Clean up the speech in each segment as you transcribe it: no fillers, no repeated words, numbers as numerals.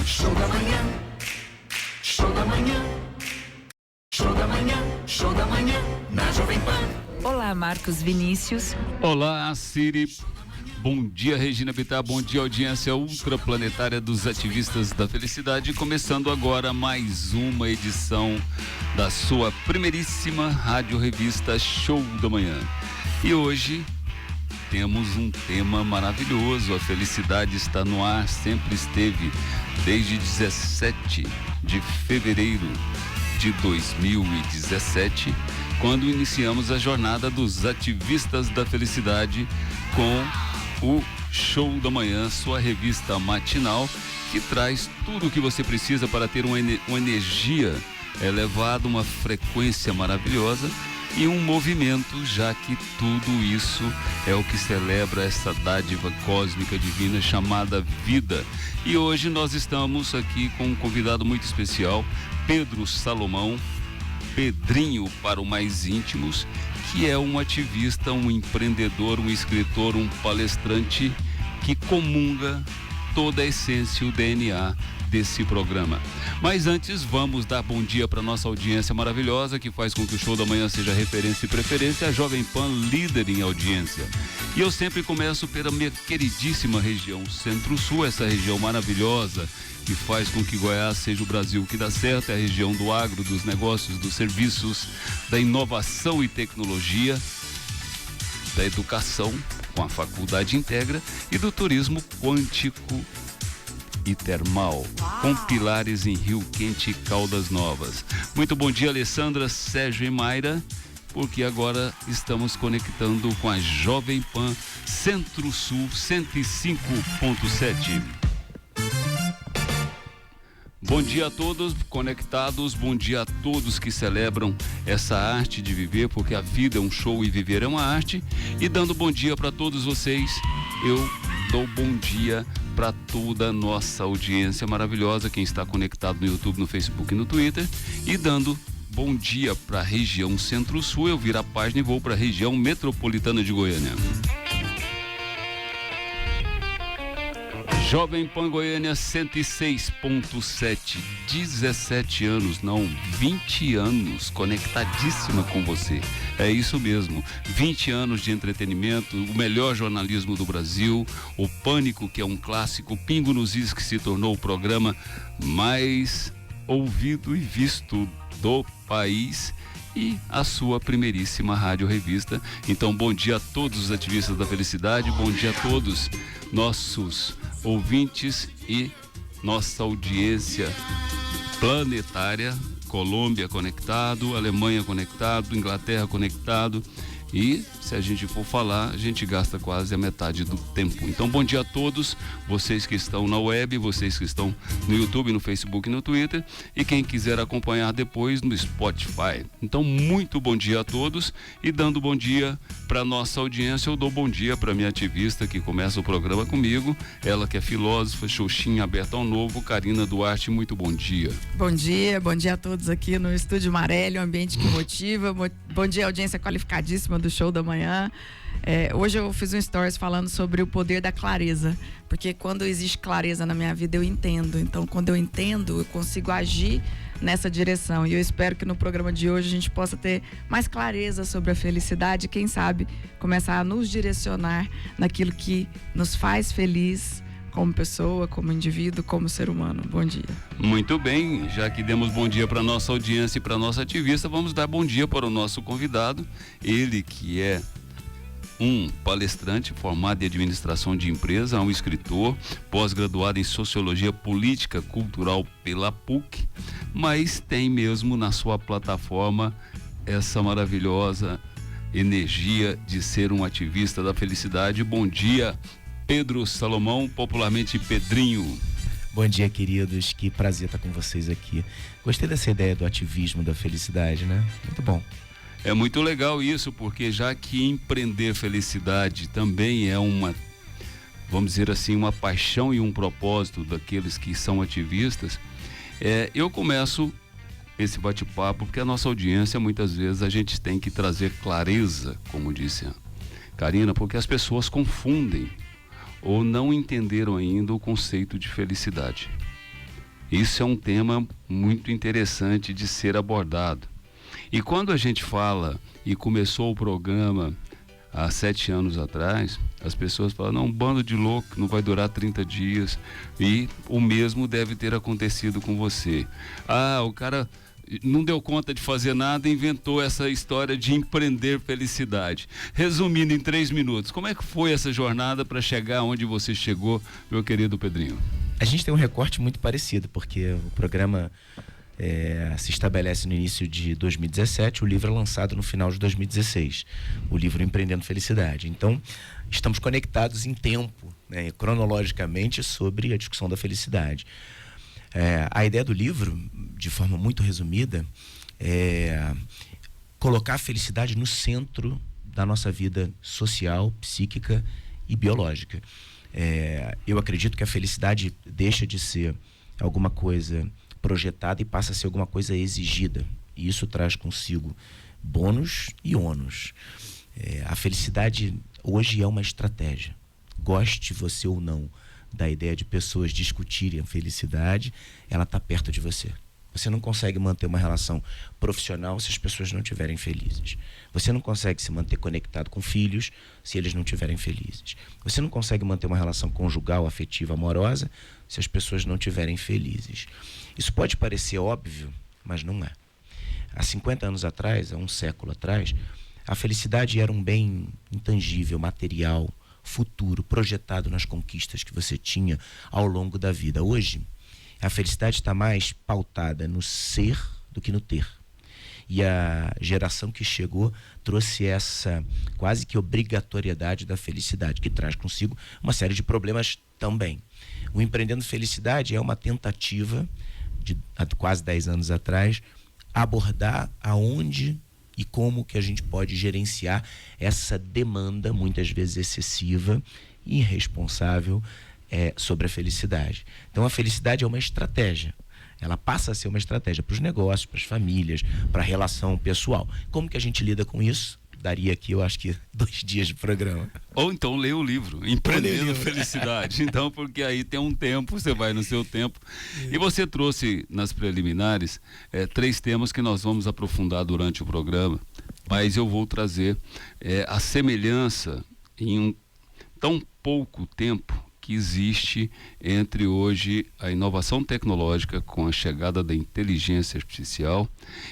Show da manhã, show da manhã, show da manhã, show da manhã, na Jovem Pan. Olá, Marcos Vinícius. Olá, Siri. Bom dia, Regina Bittar. Bom dia, audiência ultraplanetária dos ativistas da felicidade. Começando agora mais uma edição da sua primeiríssima rádio revista Show da Manhã. E hoje temos um tema maravilhoso. A felicidade está no ar, sempre esteve desde 17 de fevereiro de 2017, quando iniciamos a jornada dos ativistas da felicidade com o Show da Manhã, sua revista matinal, que traz tudo o que você precisa para ter uma energia elevada, uma frequência maravilhosa e um movimento, já que tudo isso é o que celebra essa dádiva cósmica divina chamada vida. E hoje nós estamos aqui com um convidado muito especial, Pedro Salomão, Pedrinho para os mais íntimos, que é um ativista, um empreendedor, um escritor, um palestrante que comunga toda a essência, o DNA desse programa. Mas antes, vamos dar bom dia para nossa audiência maravilhosa, que faz com que o Show da Manhã seja referência e preferência, a Jovem Pan, líder em audiência. E eu sempre começo pela minha queridíssima região Centro-Sul, essa região maravilhosa que faz com que Goiás seja o Brasil que dá certo, é a região do agro, dos negócios, dos serviços, da inovação e tecnologia, da educação com a Faculdade Integra e do turismo quântico e termal, com pilares em Rio Quente e Caldas Novas. Muito bom dia, Alessandra, Sérgio e Mayra, porque agora estamos conectando com a Jovem Pan Centro-Sul 105.7. Bom dia a todos conectados, bom dia a todos que celebram essa arte de viver, porque a vida é um show e viver é uma arte. E dando bom dia para todos vocês, eu dou bom dia para toda a nossa audiência maravilhosa, quem está conectado no YouTube, no Facebook e no Twitter, e dando bom dia para a região Centro-Sul. Eu viro a página e vou para a região metropolitana de Goiânia. Jovem Pan Goiânia 106.7, 17 anos, não, 20 anos, conectadíssima com você. É isso mesmo, 20 anos de entretenimento, o melhor jornalismo do Brasil, o Pânico, que é um clássico, Pingo nos Is, que se tornou o programa mais ouvido e visto do país, e a sua primeiríssima rádio revista. Então, bom dia a todos os ativistas da felicidade, bom dia a todos nossos ouvintes e nossa audiência planetária. Colômbia conectado, Alemanha conectado, Inglaterra conectado, e se a gente for falar, a gente gasta quase a metade do tempo. Então, bom dia a todos, vocês que estão na web, vocês que estão no YouTube, no Facebook e no Twitter, e quem quiser acompanhar depois no Spotify. Então, muito bom dia a todos, e dando bom dia para nossa audiência, eu dou bom dia para minha ativista que começa o programa comigo, ela que é filósofa, Xoxinha aberta ao novo, Karina Duarte, muito bom dia. Bom dia a todos aqui no Estúdio Marelli, um ambiente que motiva. Bom dia, audiência qualificadíssima do Show da Manhã. Hoje eu fiz um stories falando sobre o poder da clareza, porque quando existe clareza na minha vida eu entendo, então quando eu entendo eu consigo agir nessa direção, e eu espero que no programa de hoje a gente possa ter mais clareza sobre a felicidade e quem sabe começar a nos direcionar naquilo que nos faz feliz como pessoa, como indivíduo, como ser humano. Bom dia. Muito bem, já que demos bom dia para nossa audiência e para nossa ativista, vamos dar bom dia para o nosso convidado, ele que é um palestrante formado em administração de empresa, um escritor, pós-graduado em sociologia política cultural pela PUC, mas tem mesmo na sua plataforma essa maravilhosa energia de ser um ativista da felicidade. Bom dia, Pedro Salomão, popularmente Pedrinho. Bom dia, queridos, que prazer estar com vocês aqui. Gostei dessa ideia do ativismo da felicidade, né? Muito bom. É muito legal isso, porque já que empreender felicidade também é uma, vamos dizer assim, uma paixão e um propósito daqueles que são ativistas, eu começo esse bate-papo porque a nossa audiência, muitas vezes, a gente tem que trazer clareza, como disse a Karina, porque as pessoas confundem ou não entenderam ainda o conceito de felicidade. Isso é um tema muito interessante de ser abordado. E quando a gente fala, e começou o programa há 7 anos atrás, as pessoas falam, não, um bando de louco, não vai durar 30 dias. E o mesmo deve ter acontecido com você. Ah, o cara não deu conta de fazer nada e inventou essa história de empreender felicidade. Resumindo em 3 minutos, como é que foi essa jornada para chegar onde você chegou, meu querido Pedrinho? A gente tem um recorte muito parecido, porque o programa se estabelece no início de 2017, o livro é lançado no final de 2016, o livro Empreendendo Felicidade. Então, estamos conectados em tempo, né, cronologicamente, sobre a discussão da felicidade. A ideia do livro, de forma muito resumida, é colocar a felicidade no centro da nossa vida social, psíquica e biológica. Eu acredito que a felicidade deixa de ser alguma coisa projetada e passa a ser alguma coisa exigida. E isso traz consigo bônus e ônus. A felicidade hoje é uma estratégia. Goste você ou não da ideia de pessoas discutirem a felicidade, ela está perto de você. Você não consegue manter uma relação profissional se as pessoas não estiverem felizes. Você não consegue se manter conectado com filhos se eles não estiverem felizes. Você não consegue manter uma relação conjugal, afetiva, amorosa se as pessoas não estiverem felizes. Isso pode parecer óbvio, mas não é. Há 50 anos atrás, há um século atrás, a felicidade era um bem intangível, material, futuro, projetado nas conquistas que você tinha ao longo da vida. Hoje, a felicidade está mais pautada no ser do que no ter. E a geração que chegou trouxe essa quase que obrigatoriedade da felicidade, que traz consigo uma série de problemas também. O Empreendendo Felicidade é uma tentativa, há quase 10 anos atrás, abordar aonde e como que a gente pode gerenciar essa demanda, muitas vezes excessiva e irresponsável, sobre a felicidade. Então a felicidade é uma estratégia. Ela passa a ser uma estratégia para os negócios, para as famílias, para a relação pessoal. Como que a gente lida com isso? Daria aqui, eu acho que 2 dias de programa. Ou então lê o livro, Empreendendo Felicidade. Então, porque aí tem um tempo, você vai no seu tempo. E você trouxe nas preliminares 3 temas que nós vamos aprofundar durante o programa, mas eu vou trazer a semelhança em um tão pouco tempo que existe entre hoje a inovação tecnológica com a chegada da inteligência artificial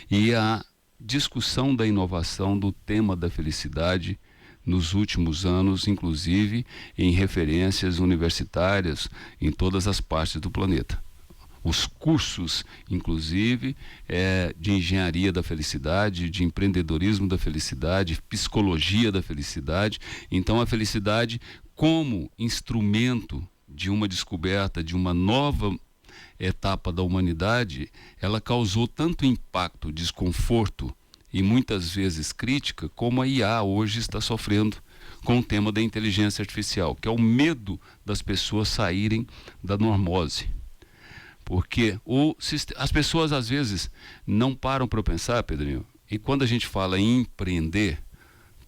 e a discussão da inovação do tema da felicidade nos últimos anos, inclusive em referências universitárias em todas as partes do planeta. Os cursos, inclusive, de engenharia da felicidade, de empreendedorismo da felicidade, psicologia da felicidade. Então, a felicidade como instrumento de uma descoberta, de uma nova etapa da humanidade, ela causou tanto impacto, desconforto e muitas vezes crítica, como a IA hoje está sofrendo com o tema da inteligência artificial, que é o medo das pessoas saírem da normose. Porque as pessoas às vezes não param para pensar, Pedrinho, e quando a gente fala em empreender,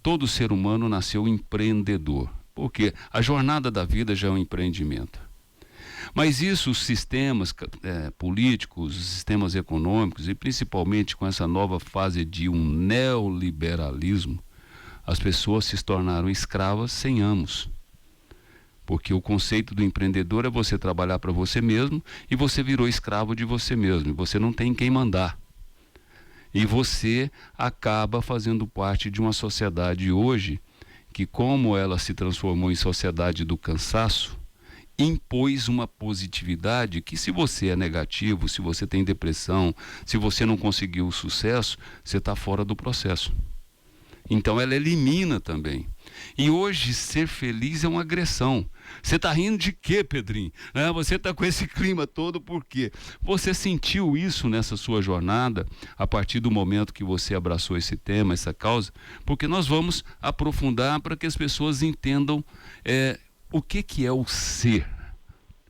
todo ser humano nasceu empreendedor, porque a jornada da vida já é um empreendimento. Mas isso, os sistemas políticos, os sistemas econômicos, e principalmente com essa nova fase de um neoliberalismo, as pessoas se tornaram escravas sem amos. Porque o conceito do empreendedor é você trabalhar para você mesmo e você virou escravo de você mesmo. E você não tem quem mandar. E você acaba fazendo parte de uma sociedade hoje que, como ela se transformou em sociedade do cansaço, impôs uma positividade que, se você é negativo, se você tem depressão, se você não conseguiu o sucesso, você está fora do processo. Então ela elimina também. E hoje ser feliz é uma agressão. Você está rindo de quê, Pedrinho? Você está com esse clima todo por quê? Você sentiu isso nessa sua jornada, a partir do momento que você abraçou esse tema, essa causa? Porque nós vamos aprofundar para que as pessoas entendam o que é o ser.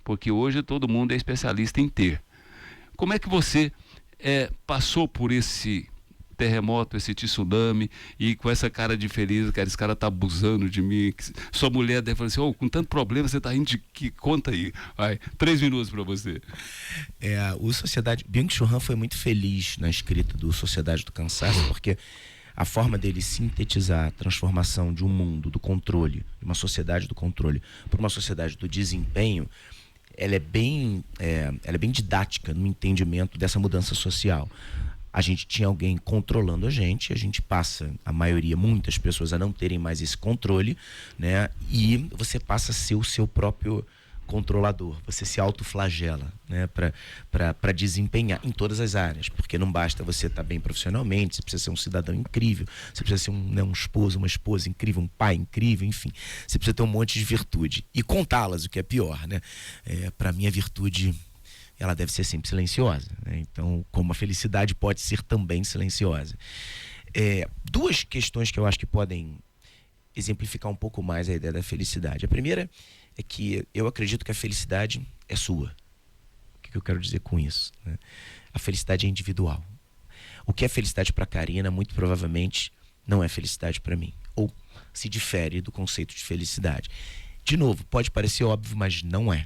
Porque hoje todo mundo é especialista em ter. Como é que você passou por esse terremoto, esse tsunami, e com essa cara de feliz, cara, esse cara tá abusando de mim. Sua mulher deve falar assim, com tanto problema, você tá rindo de que? Conta aí. Vai, 3 minutos para você. Byung-Chul Han foi muito feliz na escrita do Sociedade do Cansaço, porque a forma dele sintetizar a transformação de um mundo do controle, de uma sociedade do controle, para uma sociedade do desempenho, ela é bem didática no entendimento dessa mudança social. A gente tinha alguém controlando a gente passa, a maioria, muitas pessoas, a não terem mais esse controle, né? E você passa a ser o seu próprio controlador, você se autoflagela, né, para desempenhar em todas as áreas, porque não basta você estar bem profissionalmente, você precisa ser um cidadão incrível, você precisa ser um esposo, uma esposa incrível, um pai incrível, enfim, você precisa ter um monte de virtude e contá-las, o que é pior, né? Para mim a virtude, ela deve ser sempre silenciosa, né? Então, como a felicidade pode ser também silenciosa. Duas questões que eu acho que podem exemplificar um pouco mais a ideia da felicidade. A primeira é que eu acredito que a felicidade é sua. O que eu quero dizer com isso, né? A felicidade é individual. O que é felicidade para a Karina, muito provavelmente, não é felicidade para mim. Ou se difere do conceito de felicidade. De novo, pode parecer óbvio, mas não é.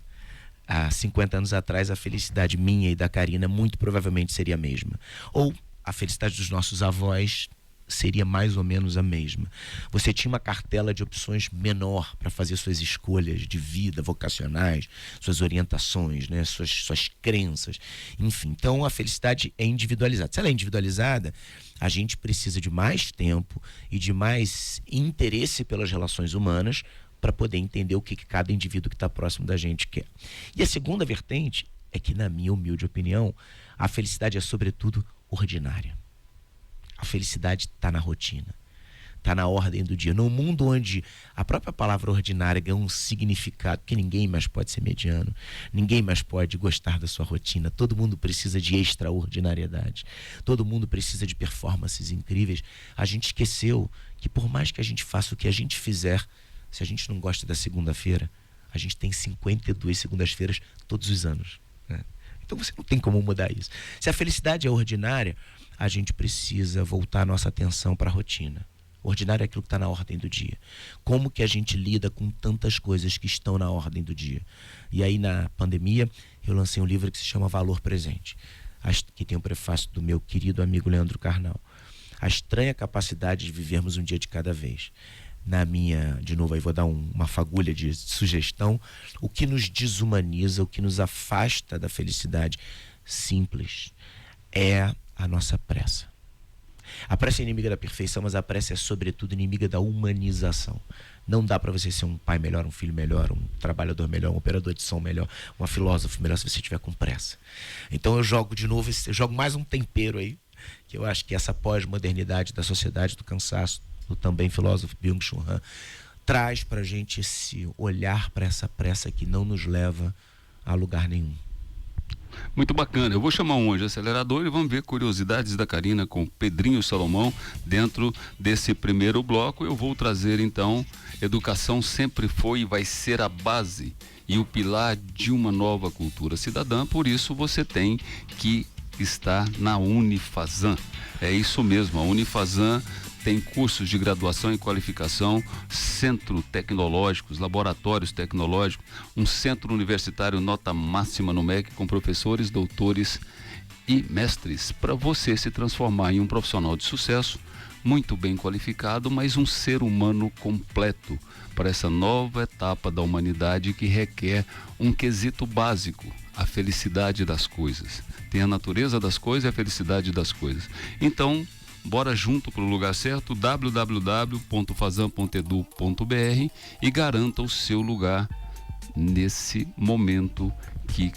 Há 50 anos atrás, a felicidade minha e da Karina muito provavelmente seria a mesma. Ou a felicidade dos nossos avós seria mais ou menos a mesma. Você tinha uma cartela de opções menor para fazer suas escolhas de vida, vocacionais, suas orientações, né? suas crenças, enfim. Então a felicidade é individualizada. Se ela é individualizada, a gente precisa de mais tempo e de mais interesse pelas relações humanas para poder entender o que cada indivíduo que está próximo da gente quer. E a segunda vertente é que, na minha humilde opinião, a felicidade é sobretudo ordinária. A felicidade está na rotina, está na ordem do dia. Num mundo onde a própria palavra ordinária ganha um significado, que ninguém mais pode ser mediano, ninguém mais pode gostar da sua rotina, todo mundo precisa de extraordinariedade, todo mundo precisa de performances incríveis. A gente esqueceu que por mais que a gente faça o que a gente fizer, se a gente não gosta da segunda-feira, a gente tem 52 segundas-feiras todos os anos, né? Então você não tem como mudar isso. Se a felicidade é ordinária, a gente precisa voltar a nossa atenção para a rotina. Ordinário é aquilo que está na ordem do dia. Como que a gente lida com tantas coisas que estão na ordem do dia? E aí, na pandemia, eu lancei um livro que se chama Valor Presente, que tem o prefácio do meu querido amigo Leandro Carnal. A estranha capacidade de vivermos um dia de cada vez. De novo, aí vou dar uma fagulha de sugestão, o que nos desumaniza, o que nos afasta da felicidade simples é a nossa pressa. A pressa é inimiga da perfeição, mas a pressa é sobretudo inimiga da humanização. Não dá para você ser um pai melhor, um filho melhor, um trabalhador melhor, um operador de som melhor, um filósofo melhor se você estiver com pressa. Então eu jogo de novo, mais um tempero aí, que eu acho que essa pós-modernidade da sociedade do cansaço, do também filósofo Byung-Chul Han, traz para a gente esse olhar para essa pressa que não nos leva a lugar nenhum. Muito bacana. Eu vou chamar um anjo acelerador e vamos ver curiosidades da Karina com Pedrinho Salomão dentro desse primeiro bloco. Eu vou trazer então, educação sempre foi e vai ser a base e o pilar de uma nova cultura cidadã, por isso você tem que estar na Unifazan. É isso mesmo, a Unifazan tem cursos de graduação e qualificação, centro tecnológicos, laboratórios tecnológicos, um centro universitário nota máxima no MEC com professores, doutores e mestres, para você se transformar em um profissional de sucesso, muito bem qualificado, mas um ser humano completo para essa nova etapa da humanidade que requer um quesito básico, a felicidade das coisas. Tem a natureza das coisas e a felicidade das coisas. Então, bora junto para o lugar certo, www.fazan.edu.br e garanta o seu lugar nesse momento que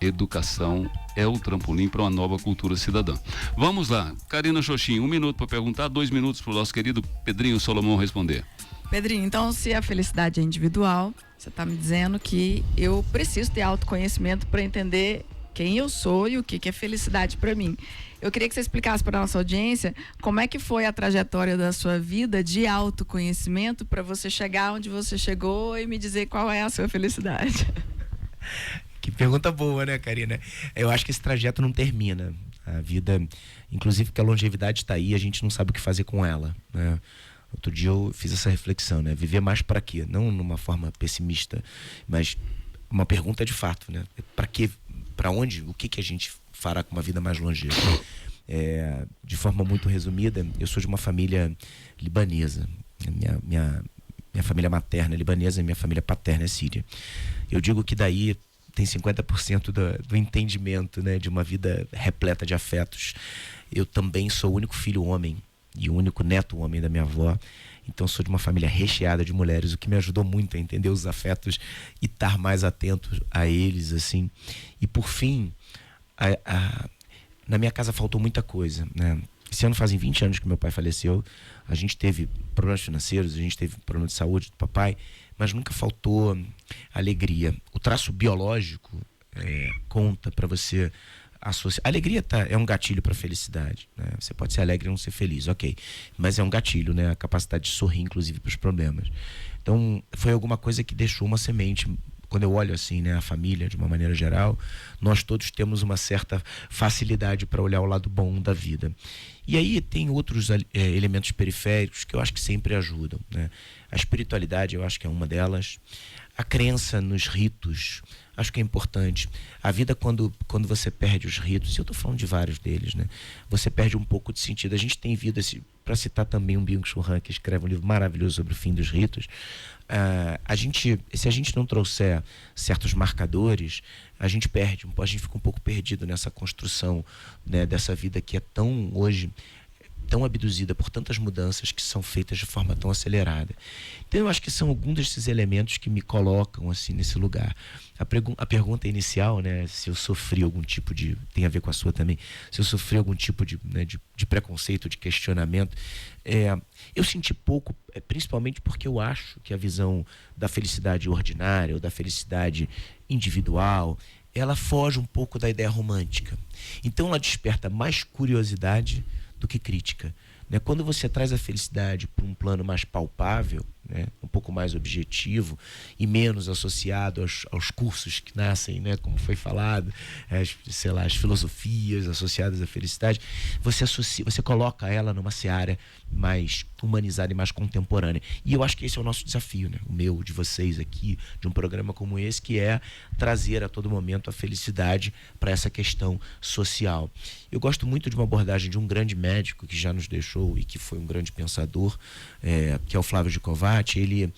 educação é o trampolim para uma nova cultura cidadã. Vamos lá, Karina Xoxin, 1 minuto para perguntar, 2 minutos para o nosso querido Pedrinho Salomão responder. Pedrinho, então se a felicidade é individual, você está me dizendo que eu preciso ter autoconhecimento para entender quem eu sou e o que é felicidade para mim. Eu queria que você explicasse para a nossa audiência como é que foi a trajetória da sua vida de autoconhecimento para você chegar onde você chegou e me dizer qual é a sua felicidade. Que pergunta boa, né, Karina? Eu acho que esse trajeto não termina. A vida, inclusive que a longevidade está aí, a gente não sabe o que fazer com ela, né? Outro dia eu fiz essa reflexão, né? Viver mais para quê? Não numa forma pessimista, mas uma pergunta de fato, né? Para quê? Para onde? O que a gente fará com uma vida mais longeva? De forma muito resumida, eu sou de uma família libanesa. Minha família materna é libanesa e minha família paterna é síria. Eu digo que daí tem 50% do entendimento, né, de uma vida repleta de afetos. Eu também sou o único filho homem e o único neto homem da minha avó. Então sou de uma família recheada de mulheres, o que me ajudou muito a entender os afetos e estar mais atento a eles, assim. E por fim, na minha casa faltou muita coisa, né? Esse ano fazem 20 anos que meu pai faleceu. A gente teve problemas financeiros, a gente teve problema de saúde do papai, mas nunca faltou alegria. O traço biológico conta para você associar. A alegria é um gatilho para a felicidade, né? Você pode ser alegre e não ser feliz, ok. Mas é um gatilho, né? A capacidade de sorrir, inclusive, para os problemas. Então, foi alguma coisa que deixou uma semente. Quando eu olho assim, né, a família, de uma maneira geral, nós todos temos uma certa facilidade para olhar o lado bom da vida. E aí tem outros elementos periféricos que eu acho que sempre ajudam, né? A espiritualidade, eu acho que é uma delas. A crença nos ritos, acho que é importante. A vida, quando você perde os ritos, e eu estou falando de vários deles, né? Você perde um pouco de sentido. A gente tem vida, para citar também um Byung-Chul Han, que escreve um livro maravilhoso sobre o fim dos ritos. Se a gente não trouxer certos marcadores, a gente perde, a gente fica um pouco perdido nessa construção, né, dessa vida que é hoje tão abduzida por tantas mudanças que são feitas de forma tão acelerada. Então eu acho que são alguns desses elementos que me colocam assim nesse lugar. A pergunta inicial, né, se eu sofri algum tipo de, tem a ver com a sua também, se eu sofri algum tipo de preconceito, de questionamento, eu senti pouco, principalmente porque eu acho que a visão da felicidade ordinária ou da felicidade individual, ela foge um pouco da ideia romântica. Então ela desperta mais curiosidade do que crítica, né? Quando você traz a felicidade para um plano mais palpável, né, um pouco mais objetivo e menos associado aos cursos que nascem, né, como foi falado, as filosofias associadas à felicidade, você coloca ela numa seara mais humanizada e mais contemporânea. E eu acho que esse é o nosso desafio, né, o meu, de vocês aqui, de um programa como esse, que é trazer a todo momento a felicidade para essa questão social. Eu gosto muito de uma abordagem de um grande médico que já nos deixou e que foi um grande pensador, que é o Flávio de Kovács. Ele,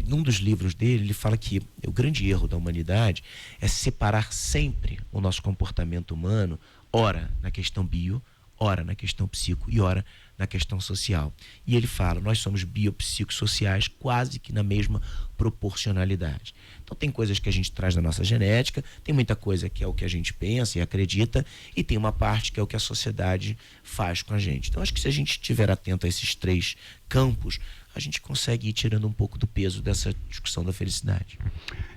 num dos livros dele, ele fala que o grande erro da humanidade é separar sempre o nosso comportamento humano, ora na questão bio, ora na questão psico e ora na questão social. E ele fala, nós somos biopsicossociais quase que na mesma proporcionalidade. Então tem coisas que a gente traz da nossa genética, tem muita coisa que é o que a gente pensa e acredita, e tem uma parte que é o que a sociedade faz com a gente. Então acho que se a gente estiver atento a esses três campos, a gente consegue ir tirando um pouco do peso dessa discussão da felicidade.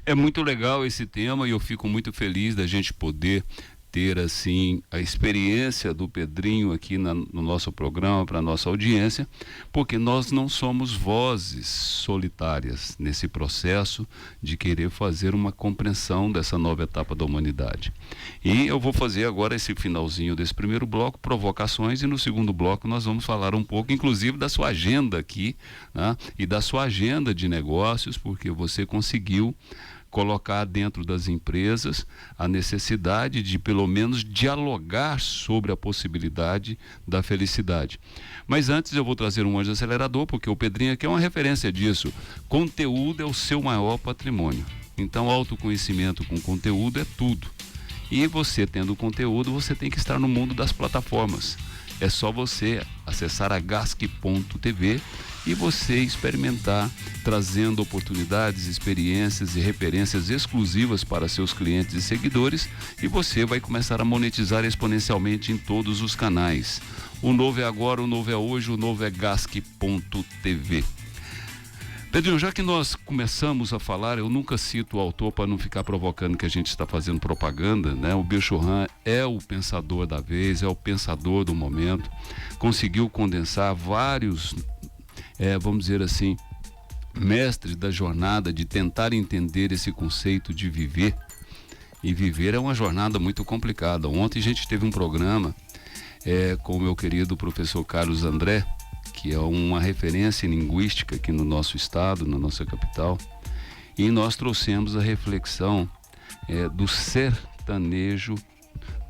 É muito legal esse tema e eu fico muito feliz da gente poder ter assim a experiência do Pedrinho aqui no nosso programa, para a nossa audiência, porque nós não somos vozes solitárias nesse processo de querer fazer uma compreensão dessa nova etapa da humanidade. E eu vou fazer agora esse finalzinho desse primeiro bloco, provocações, e no segundo bloco nós vamos falar um pouco, inclusive, da sua agenda aqui, né? E da sua agenda de negócios, porque você conseguiu colocar dentro das empresas a necessidade de, pelo menos, dialogar sobre a possibilidade da felicidade. Mas antes eu vou trazer um anjo acelerador, porque o Pedrinho aqui é uma referência disso. Conteúdo é o seu maior patrimônio. Então, autoconhecimento com conteúdo é tudo. E você, tendo conteúdo, você tem que estar no mundo das plataformas. É só você acessar a gasc.tv e você experimentar, trazendo oportunidades, experiências e referências exclusivas para seus clientes e seguidores, e você vai começar a monetizar exponencialmente em todos os canais. O novo é agora, o novo é hoje, o novo é gasc.tv. Pedrinho, já que nós começamos a falar, eu nunca cito o autor para não ficar provocando que a gente está fazendo propaganda, né? O Byung-Chul Han é o pensador da vez, é o pensador do momento, conseguiu condensar vários, vamos dizer assim, mestres da jornada de tentar entender esse conceito de viver. E viver é uma jornada muito complicada. Ontem a gente teve um programa com o meu querido professor Carlos André, que é uma referência linguística aqui no nosso estado, na nossa capital, e nós trouxemos a reflexão do sertanejo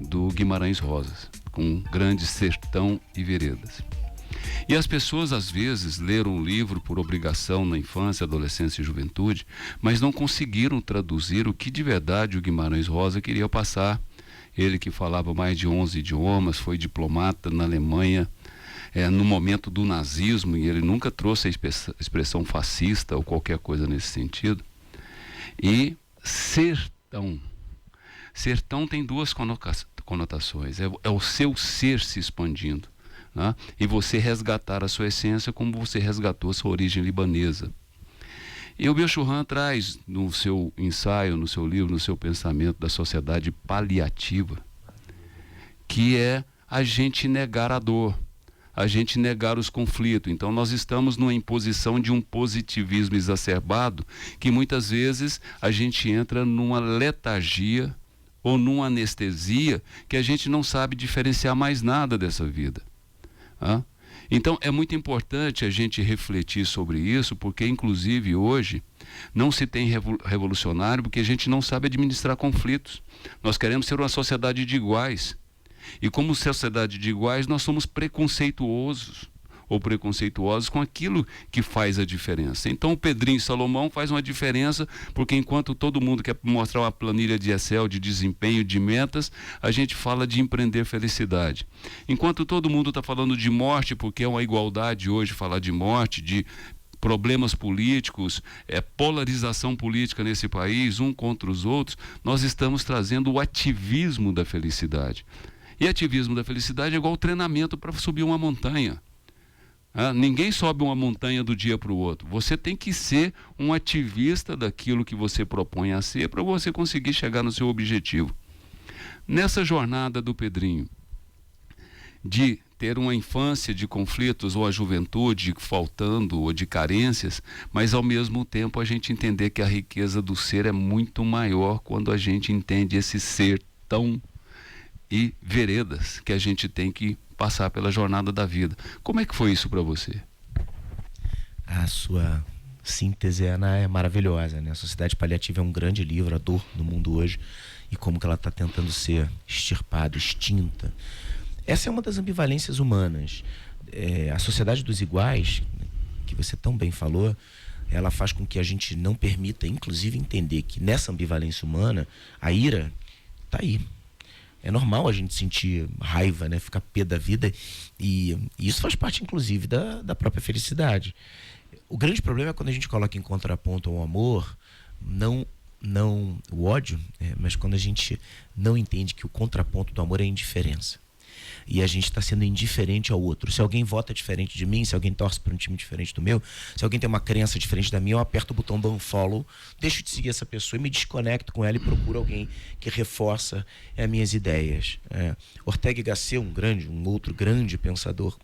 do Guimarães Rosa, com grande sertão e veredas. E as pessoas às vezes leram o livro por obrigação na infância, adolescência e juventude, mas não conseguiram traduzir o que de verdade o Guimarães Rosa queria passar. Ele que falava mais de 11 idiomas, foi diplomata na Alemanha no momento do nazismo, e ele nunca trouxe a expressão fascista ou qualquer coisa nesse sentido. E sertão tem duas conotações, é o seu ser se expandindo, né? E você resgatar a sua essência como você resgatou a sua origem libanesa. E o Biochurran traz no seu ensaio, no seu livro, no seu pensamento da sociedade paliativa, que é a gente negar a dor, a gente negar os conflitos. Então nós estamos numa imposição de um positivismo exacerbado, que muitas vezes a gente entra numa letargia ou numa anestesia que a gente não sabe diferenciar mais nada dessa vida. Então é muito importante a gente refletir sobre isso, porque inclusive hoje não se tem revolucionário porque a gente não sabe administrar conflitos. Nós queremos ser uma sociedade de iguais, e como sociedade de iguais nós somos preconceituosos com aquilo que faz a diferença. Então o Pedrinho Salomão faz uma diferença, porque enquanto todo mundo quer mostrar uma planilha de Excel, de desempenho, de metas, a gente fala de empreender felicidade. Enquanto todo mundo está falando de morte, porque é uma igualdade hoje falar de morte, de problemas políticos, polarização política nesse país, um contra os outros, nós estamos trazendo o ativismo da felicidade. E ativismo da felicidade é igual treinamento para subir uma montanha. Ninguém sobe uma montanha do dia para o outro. Você tem que ser um ativista daquilo que você propõe a ser para você conseguir chegar no seu objetivo. Nessa jornada do Pedrinho, de ter uma infância de conflitos ou a juventude faltando ou de carências, mas ao mesmo tempo a gente entender que a riqueza do ser é muito maior quando a gente entende esse ser tão e veredas que a gente tem que passar pela jornada da vida. Como é que foi isso para você? A sua síntese, Ana, é maravilhosa, né? A Sociedade Paliativa é um grande livro, a dor no mundo hoje e como que ela está tentando ser extirpada, extinta. Essa é uma das ambivalências humanas. A sociedade dos iguais, que você tão bem falou, ela faz com que a gente não permita, inclusive, entender que nessa ambivalência humana, a ira está aí. É normal a gente sentir raiva, né? Ficar pé da vida, e isso faz parte, inclusive, da própria felicidade. O grande problema é quando a gente coloca em contraponto ao amor, não o ódio, mas quando a gente não entende que o contraponto do amor é a indiferença. E a gente está sendo indiferente ao outro. Se alguém vota diferente de mim, se alguém torce para um time diferente do meu, se alguém tem uma crença diferente da minha, eu aperto o botão do unfollow, deixo de seguir essa pessoa e me desconecto com ela e procuro alguém que reforça as minhas ideias. Ortega y Gasset, um outro grande pensador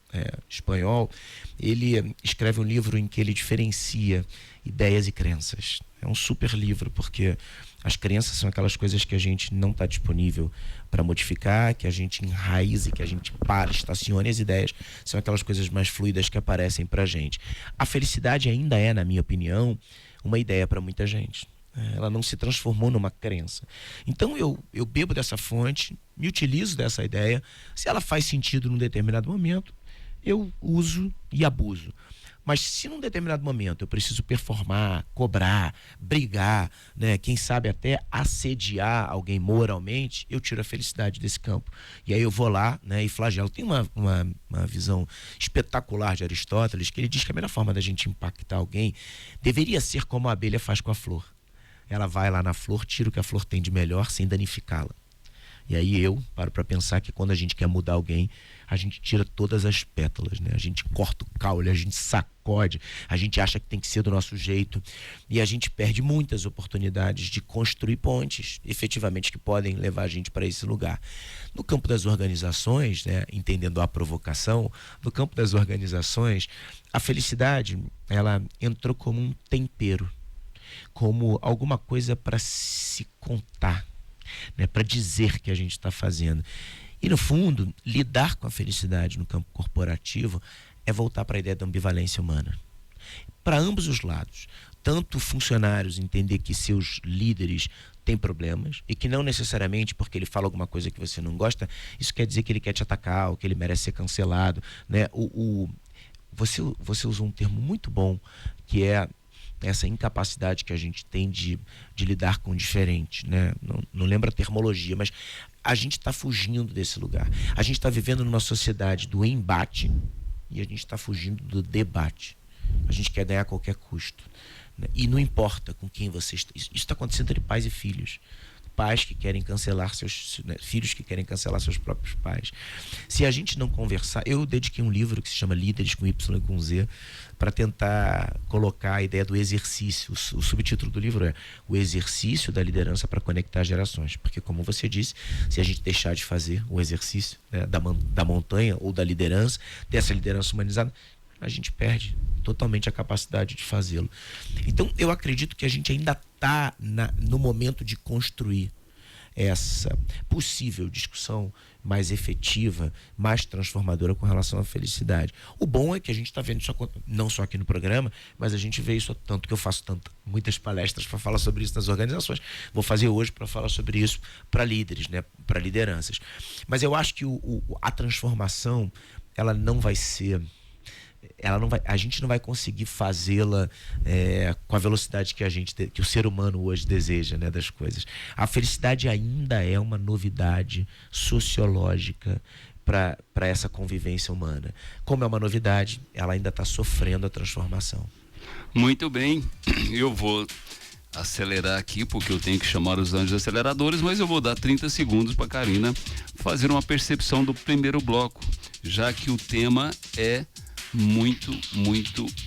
espanhol, ele escreve um livro em que ele diferencia ideias e crenças. É um super livro, porque as crenças são aquelas coisas que a gente não está disponível para modificar, que a gente enraize, que a gente estacione. As ideias são aquelas coisas mais fluidas que aparecem para a gente. A felicidade ainda é, na minha opinião, uma ideia para muita gente. Ela não se transformou numa crença. Então eu bebo dessa fonte, me utilizo dessa ideia. Se ela faz sentido num determinado momento, eu uso e abuso. Mas se num determinado momento eu preciso performar, cobrar, brigar, né, quem sabe até assediar alguém moralmente, eu tiro a felicidade desse campo. E aí eu vou lá, né, e flagelo. Tem uma visão espetacular de Aristóteles, que ele diz que a melhor forma da gente impactar alguém deveria ser como a abelha faz com a flor. Ela vai lá na flor, tira o que a flor tem de melhor sem danificá-la. E aí eu paro para pensar que quando a gente quer mudar alguém, a gente tira todas as pétalas, né? A gente corta o caule, a gente sacode, a gente acha que tem que ser do nosso jeito, e a gente perde muitas oportunidades de construir pontes, efetivamente, que podem levar a gente para esse lugar. No campo das organizações, né, entendendo a provocação, no campo das organizações, a felicidade, ela entrou como um tempero, como alguma coisa para se contar. né, para dizer que a gente está fazendo. E, no fundo, lidar com a felicidade no campo corporativo é voltar para a ideia da ambivalência humana. Para ambos os lados. Tanto funcionários entender que seus líderes têm problemas e que não necessariamente porque ele fala alguma coisa que você não gosta, isso quer dizer que ele quer te atacar ou que ele merece ser cancelado, né? Você usou um termo muito bom, que é essa incapacidade que a gente tem de lidar com o diferente, né? Não lembro a termologia, mas a gente está fugindo desse lugar. A gente está vivendo numa sociedade do embate e a gente está fugindo do debate. A gente quer ganhar a qualquer custo, né? E não importa com quem você está. Isso está acontecendo entre pais e filhos. Pais que querem cancelar seus, né, filhos que querem cancelar seus próprios pais. Se a gente não conversar, eu dediquei um livro que se chama Líderes com Y e com Z para tentar colocar a ideia do exercício. O subtítulo do livro é O Exercício da Liderança para Conectar Gerações. Porque, como você disse, se a gente deixar de fazer o exercício, né, da montanha ou da liderança, dessa liderança humanizada, a gente perde totalmente a capacidade de fazê-lo. Então, eu acredito que a gente ainda está no momento de construir essa possível discussão mais efetiva, mais transformadora com relação à felicidade. O bom é que a gente está vendo isso não só aqui no programa, mas a gente vê isso tanto que eu faço muitas palestras para falar sobre isso nas organizações. Vou fazer hoje para falar sobre isso para líderes, né, para lideranças. Mas eu acho que a transformação, ela não vai ser... a gente não vai conseguir fazê-la com a velocidade que o ser humano hoje deseja, né, das coisas. A felicidade ainda é uma novidade sociológica para essa convivência humana. Como é uma novidade, ela ainda está sofrendo a transformação. Muito bem, eu vou acelerar aqui porque eu tenho que chamar os anjos aceleradores, mas eu vou dar 30 segundos para a Karina fazer uma percepção do primeiro bloco, já que o tema é muito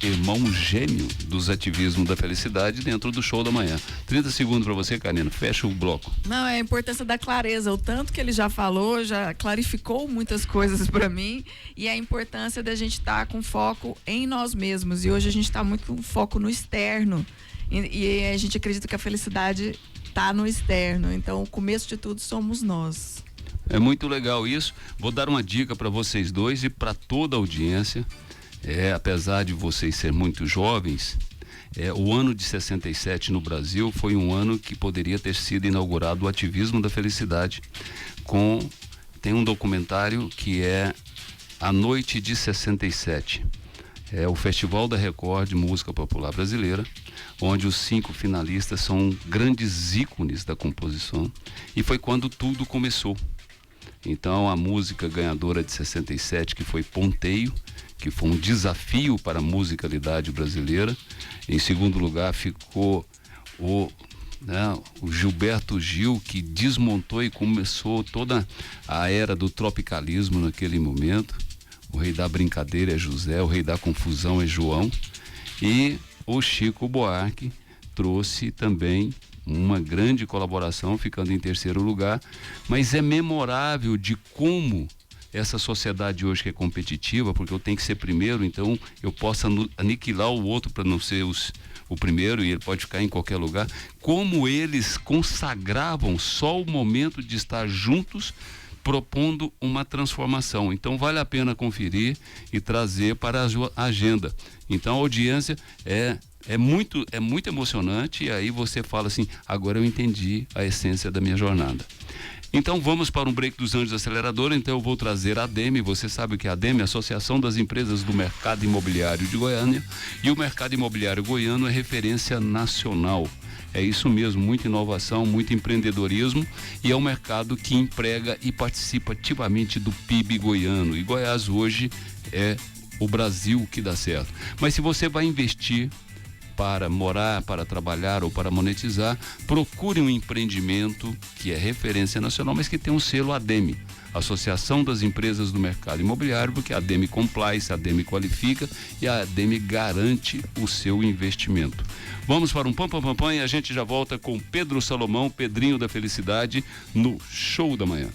irmão gêmeo dos ativismos da felicidade dentro do Show da Manhã. 30 segundos para você, Karina. Fecha o bloco. Não, é a importância da clareza. O tanto que ele já falou, já clarificou muitas coisas para mim. E a importância da gente estar com foco em nós mesmos. E hoje a gente está muito com foco no externo. E a gente acredita que a felicidade está no externo. Então, o começo de tudo somos nós. É muito legal isso. Vou dar uma dica para vocês dois e para toda a audiência. Apesar de vocês serem muito jovens, o ano de 67 no Brasil foi um ano que poderia ter sido inaugurado o ativismo da felicidade. Tem um documentário que é A Noite de 67. É o Festival da Record de Música Popular Brasileira, onde os 5 finalistas são grandes ícones da composição. E foi quando tudo começou. Então, a música ganhadora de 67, que foi Ponteio, que foi um desafio para a musicalidade brasileira. Em segundo lugar ficou o Gilberto Gil, que desmontou e começou toda a era do tropicalismo naquele momento. O rei da brincadeira é José, o rei da confusão é João. E o Chico Buarque trouxe também uma grande colaboração, ficando em terceiro lugar. Mas é memorável de como essa sociedade hoje que é competitiva, porque eu tenho que ser primeiro, então eu posso aniquilar o outro para não ser o primeiro, e ele pode ficar em qualquer lugar. Como eles consagravam só o momento de estar juntos, propondo uma transformação. Então vale a pena conferir e trazer para a agenda. Então a audiência é muito emocionante, e aí você fala assim: agora eu entendi a essência da minha jornada. Então vamos para um break dos Anjos Acelerador. Então eu vou trazer a ADEME. Você sabe o que é a ADEME? A Associação das Empresas do Mercado Imobiliário de Goiânia. E o mercado imobiliário goiano é referência nacional. É isso mesmo, muita inovação, muito empreendedorismo, e é um mercado que emprega e participa ativamente do PIB goiano. E Goiás hoje é o Brasil que dá certo. Mas se você vai investir para morar, para trabalhar ou para monetizar, procure um empreendimento que é referência nacional, mas que tem um selo ADEME, Associação das Empresas do Mercado Imobiliário, porque a ADEME complice, a ADEME qualifica e a ADEME garante o seu investimento. Vamos para um pam e a gente já volta com Pedro Salomão, Pedrinho da Felicidade, no Show da Manhã.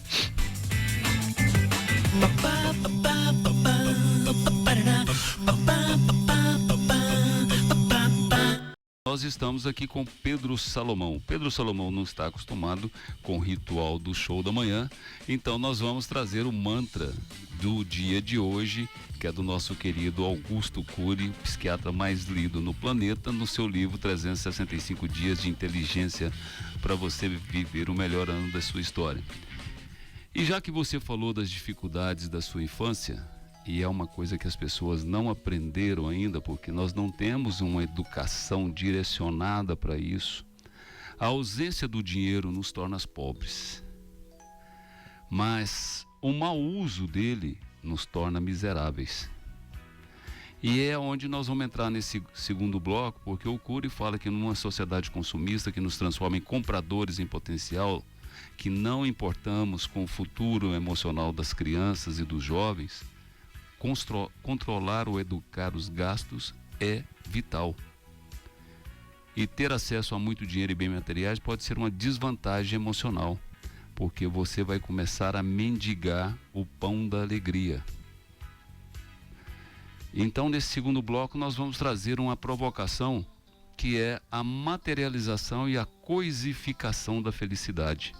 Nós estamos aqui com Pedro Salomão. Pedro Salomão não está acostumado com o ritual do show da manhã, então nós vamos trazer o mantra do dia de hoje, que é do nosso querido Augusto Cury, o psiquiatra mais lido no planeta, no seu livro 365 Dias de Inteligência para você viver o melhor ano da sua história. E já que você falou das dificuldades da sua infância, e é uma coisa que as pessoas não aprenderam ainda, porque nós não temos uma educação direcionada para isso, a ausência do dinheiro nos torna pobres. Mas o mau uso dele nos torna miseráveis. E é onde nós vamos entrar nesse segundo bloco, porque o Cury fala que numa sociedade consumista que nos transforma em compradores em potencial, que não importamos com o futuro emocional das crianças e dos jovens, controlar ou educar os gastos é vital. E ter acesso a muito dinheiro e bens materiais pode ser uma desvantagem emocional, porque você vai começar a mendigar o pão da alegria. Então, nesse segundo bloco, nós vamos trazer uma provocação que é a materialização e a coisificação da felicidade.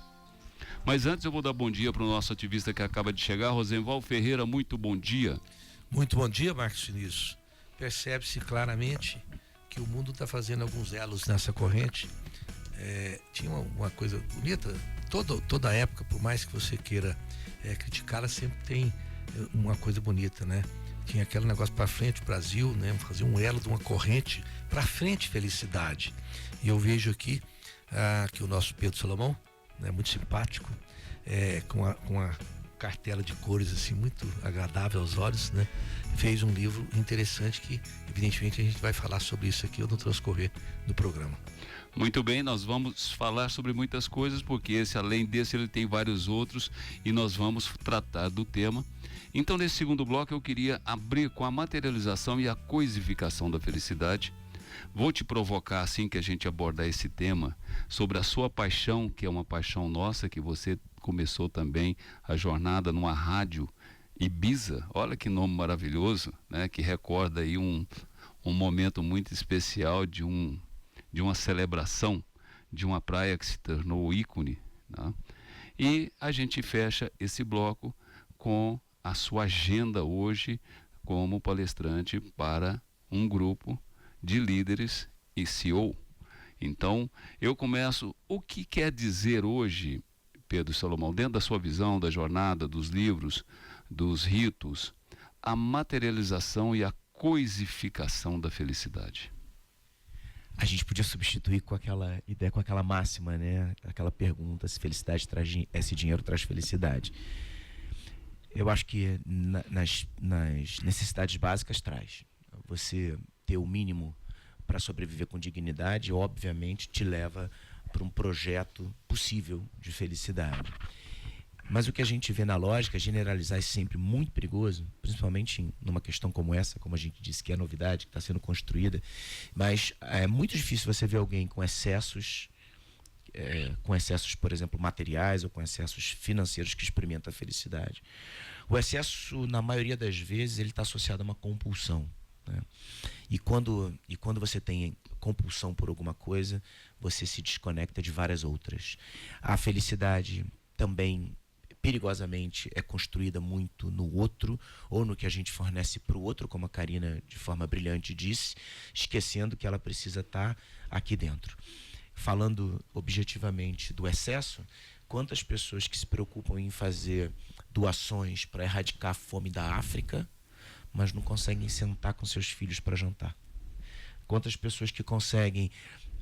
Mas antes eu vou dar bom dia para o nosso ativista que acaba de chegar, Rosenval Ferreira. Muito bom dia. Muito bom dia, Marcos Vinícius. Percebe-se claramente que o mundo está fazendo alguns elos nessa corrente. Tinha uma coisa bonita, toda época, por mais que você queira criticá-la, sempre tem uma coisa bonita, né? Tinha aquele negócio para frente, Brasil, né? Fazer um elo de uma corrente para frente, felicidade. E eu vejo aqui que o nosso Pedro Salomão, né, muito simpático, com a cartela de cores assim muito agradável aos olhos, né? Fez um livro interessante que evidentemente a gente vai falar sobre isso aqui no transcorrer do programa. Muito bem, nós vamos falar sobre muitas coisas, porque além desse ele tem vários outros e nós vamos tratar do tema. Então, nesse segundo bloco eu queria abrir com a materialização e a coisificação da felicidade. Vou te provocar, assim que a gente abordar esse tema, sobre a sua paixão, que é uma paixão nossa, que você começou também a jornada numa rádio Ibiza. Olha que nome maravilhoso, né? Que recorda aí um momento muito especial de uma celebração de uma praia que se tornou ícone, né? E a gente fecha esse bloco com a sua agenda hoje como palestrante para um grupo de líderes e CEO. Então, eu começo, o que quer dizer hoje, Pedro Salomão, dentro da sua visão, da jornada, dos livros, dos ritos, a materialização e a coisificação da felicidade? A gente podia substituir com aquela ideia, com aquela máxima, né? Aquela pergunta, se felicidade se dinheiro traz felicidade. Eu acho que nas necessidades básicas traz. Você ter o mínimo para sobreviver com dignidade, obviamente, te leva para um projeto possível de felicidade. Mas o que a gente vê na lógica, generalizar é sempre muito perigoso, principalmente numa questão como essa, como a gente disse, que é novidade, que está sendo construída. Mas é muito difícil você ver alguém com excessos, por exemplo, materiais ou com excessos financeiros que experimenta a felicidade. O excesso, na maioria das vezes, ele está associado a uma compulsão, né? E quando você tem compulsão por alguma coisa, você se desconecta de várias outras. A felicidade também, perigosamente, é construída muito no outro, ou no que a gente fornece para o outro, como a Karina de forma brilhante disse, esquecendo que ela precisa estar aqui dentro. Falando objetivamente do excesso, quantas pessoas que se preocupam em fazer doações para erradicar a fome da África, mas não conseguem sentar com seus filhos para jantar? Quantas pessoas que conseguem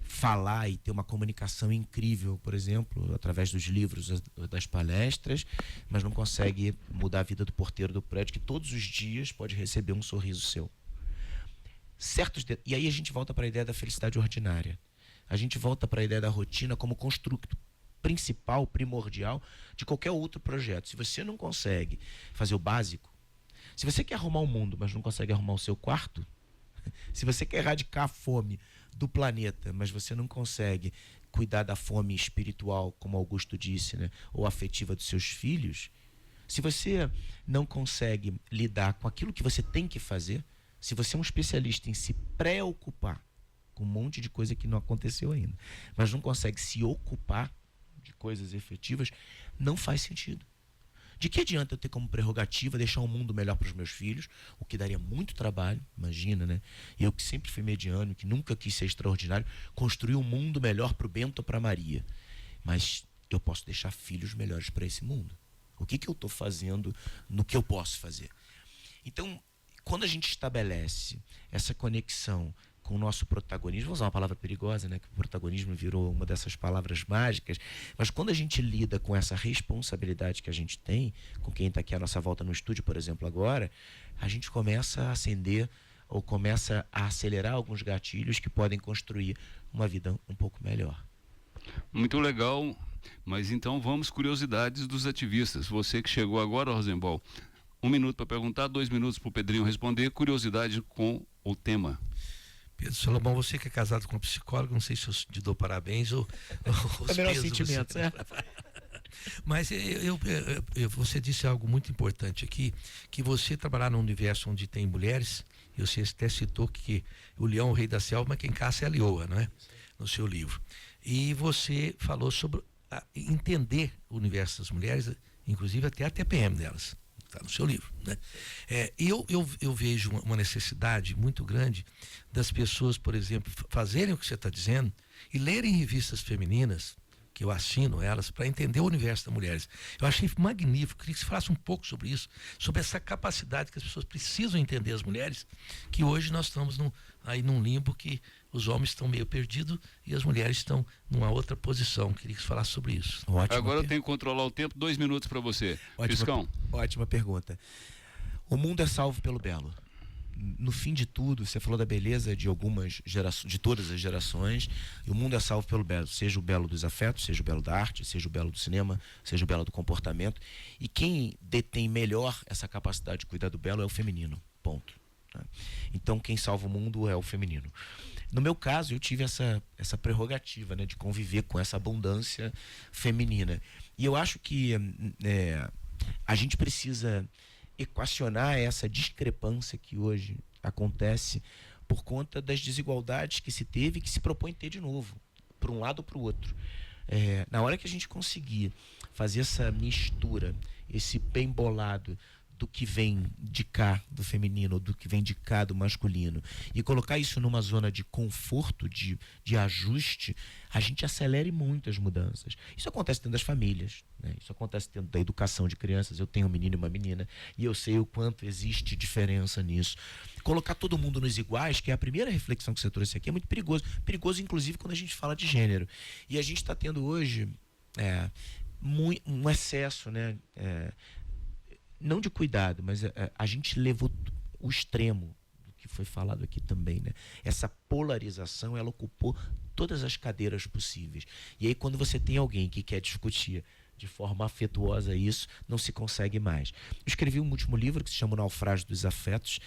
falar e ter uma comunicação incrível, por exemplo, através dos livros, das palestras, mas não consegue mudar a vida do porteiro do prédio, que todos os dias pode receber um sorriso seu. E aí a gente volta para a ideia da felicidade ordinária. A gente volta para a ideia da rotina como construto principal, primordial de qualquer outro projeto. Se você não consegue fazer o básico, se você quer arrumar o mundo, mas não consegue arrumar o seu quarto, se você quer erradicar a fome do planeta, mas você não consegue cuidar da fome espiritual, como Augusto disse, né, ou afetiva dos seus filhos, se você não consegue lidar com aquilo que você tem que fazer, se você é um especialista em se preocupar com um monte de coisa que não aconteceu ainda, mas não consegue se ocupar de coisas efetivas, não faz sentido. De que adianta eu ter como prerrogativa deixar um mundo melhor para os meus filhos, o que daria muito trabalho, imagina, né? Eu que sempre fui mediano, que nunca quis ser extraordinário, construir um mundo melhor para o Bento ou para a Maria. Mas eu posso deixar filhos melhores para esse mundo. O que eu estou fazendo no que eu posso fazer? Então, quando a gente estabelece essa conexão com o nosso protagonismo, vou usar uma palavra perigosa, né, que o protagonismo virou uma dessas palavras mágicas, mas quando a gente lida com essa responsabilidade que a gente tem, com quem está aqui à nossa volta no estúdio, por exemplo, agora, a gente começa a acender ou começa a acelerar alguns gatilhos que podem construir uma vida um pouco melhor. Muito legal, mas então vamos curiosidades dos ativistas. Você que chegou agora, Rosenbaum, 1 minuto para perguntar, 2 minutos para o Pedrinho responder, curiosidade com o tema. Pedro Salomão, você que é casado com uma psicóloga, não sei se eu te dou parabéns ou os melhor pesos sentimento, você... Mas você disse algo muito importante aqui, que você trabalhar num universo onde tem mulheres, e você até citou que o leão é o rei da selva, mas quem caça é a leoa, não é? No seu livro. E você falou sobre entender o universo das mulheres, inclusive até a TPM delas. Está no seu livro, né? Eu vejo uma necessidade muito grande das pessoas, por exemplo, fazerem o que você está dizendo e lerem revistas femininas, que eu assino elas, para entender o universo das mulheres. Eu achei magnífico, queria que você falasse um pouco sobre isso, sobre essa capacidade que as pessoas precisam entender as mulheres, que hoje nós estamos aí num limbo que os homens estão meio perdidos e as mulheres estão numa outra posição. Queria que você falasse sobre isso. Agora eu tenho que controlar o tempo, 2 minutos para você. Piscão. Ótima pergunta. O mundo é salvo pelo belo. No fim de tudo, você falou da beleza de algumas gerações, de todas as gerações, e o mundo é salvo pelo belo, seja o belo dos afetos, seja o belo da arte, seja o belo do cinema, seja o belo do comportamento. E quem detém melhor essa capacidade de cuidar do belo é o feminino. Ponto. Então quem salva o mundo é o feminino. No meu caso, eu tive essa prerrogativa, né, de conviver com essa abundância feminina. E eu acho que a gente precisa equacionar essa discrepância que hoje acontece por conta das desigualdades que se teve e que se propõe ter de novo, para um lado ou para o outro. Na hora que a gente conseguir fazer essa mistura, esse bem bolado do que vem de cá do feminino, do que vem de cá do masculino, e colocar isso numa zona de conforto, de ajuste, a gente acelere muito as mudanças. Isso acontece dentro das famílias, né? Isso acontece dentro da educação de crianças. Eu tenho um menino e uma menina e eu sei o quanto existe diferença nisso. Colocar todo mundo nos iguais, que é a primeira reflexão que você trouxe aqui, é muito perigoso. Perigoso, inclusive, quando a gente fala de gênero. E a gente está tendo hoje um excesso, né? Não de cuidado, mas a gente levou o extremo do que foi falado aqui também, né? Essa polarização, ela ocupou todas as cadeiras possíveis. E aí, quando você tem alguém que quer discutir de forma afetuosa isso, não se consegue mais. Eu escrevi um último livro que se chama O Naufrágio dos Afetos,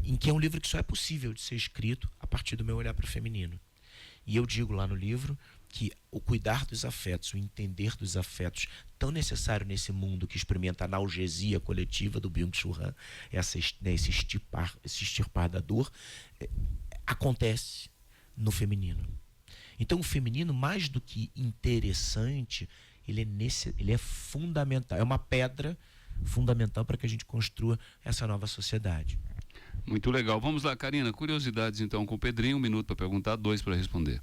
em que é um livro que só é possível de ser escrito a partir do meu olhar para o feminino. E eu digo lá no livro que o cuidar dos afetos, o entender dos afetos, tão necessário nesse mundo que experimenta a analgesia coletiva do Byung-Chul Han, esse extirpar da dor, acontece no feminino. Então o feminino, mais do que interessante, ele é fundamental, é uma pedra fundamental para que a gente construa essa nova sociedade. Muito legal. Vamos lá, Karina, curiosidades então com o Pedrinho, 1 minuto para perguntar, 2 para responder.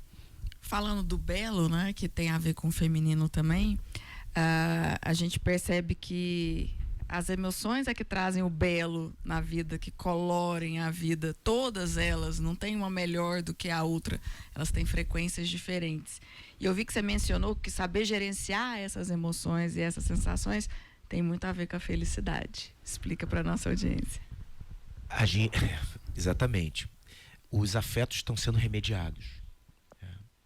Falando do belo, né, que tem a ver com o feminino também, a gente percebe que as emoções é que trazem o belo na vida, que colorem a vida. Todas elas, não tem uma melhor do que a outra. Elas têm frequências diferentes. E eu vi que você mencionou que saber gerenciar essas emoções e essas sensações tem muito a ver com a felicidade. Explica para nossa audiência. Exatamente. Os afetos estão sendo remediados.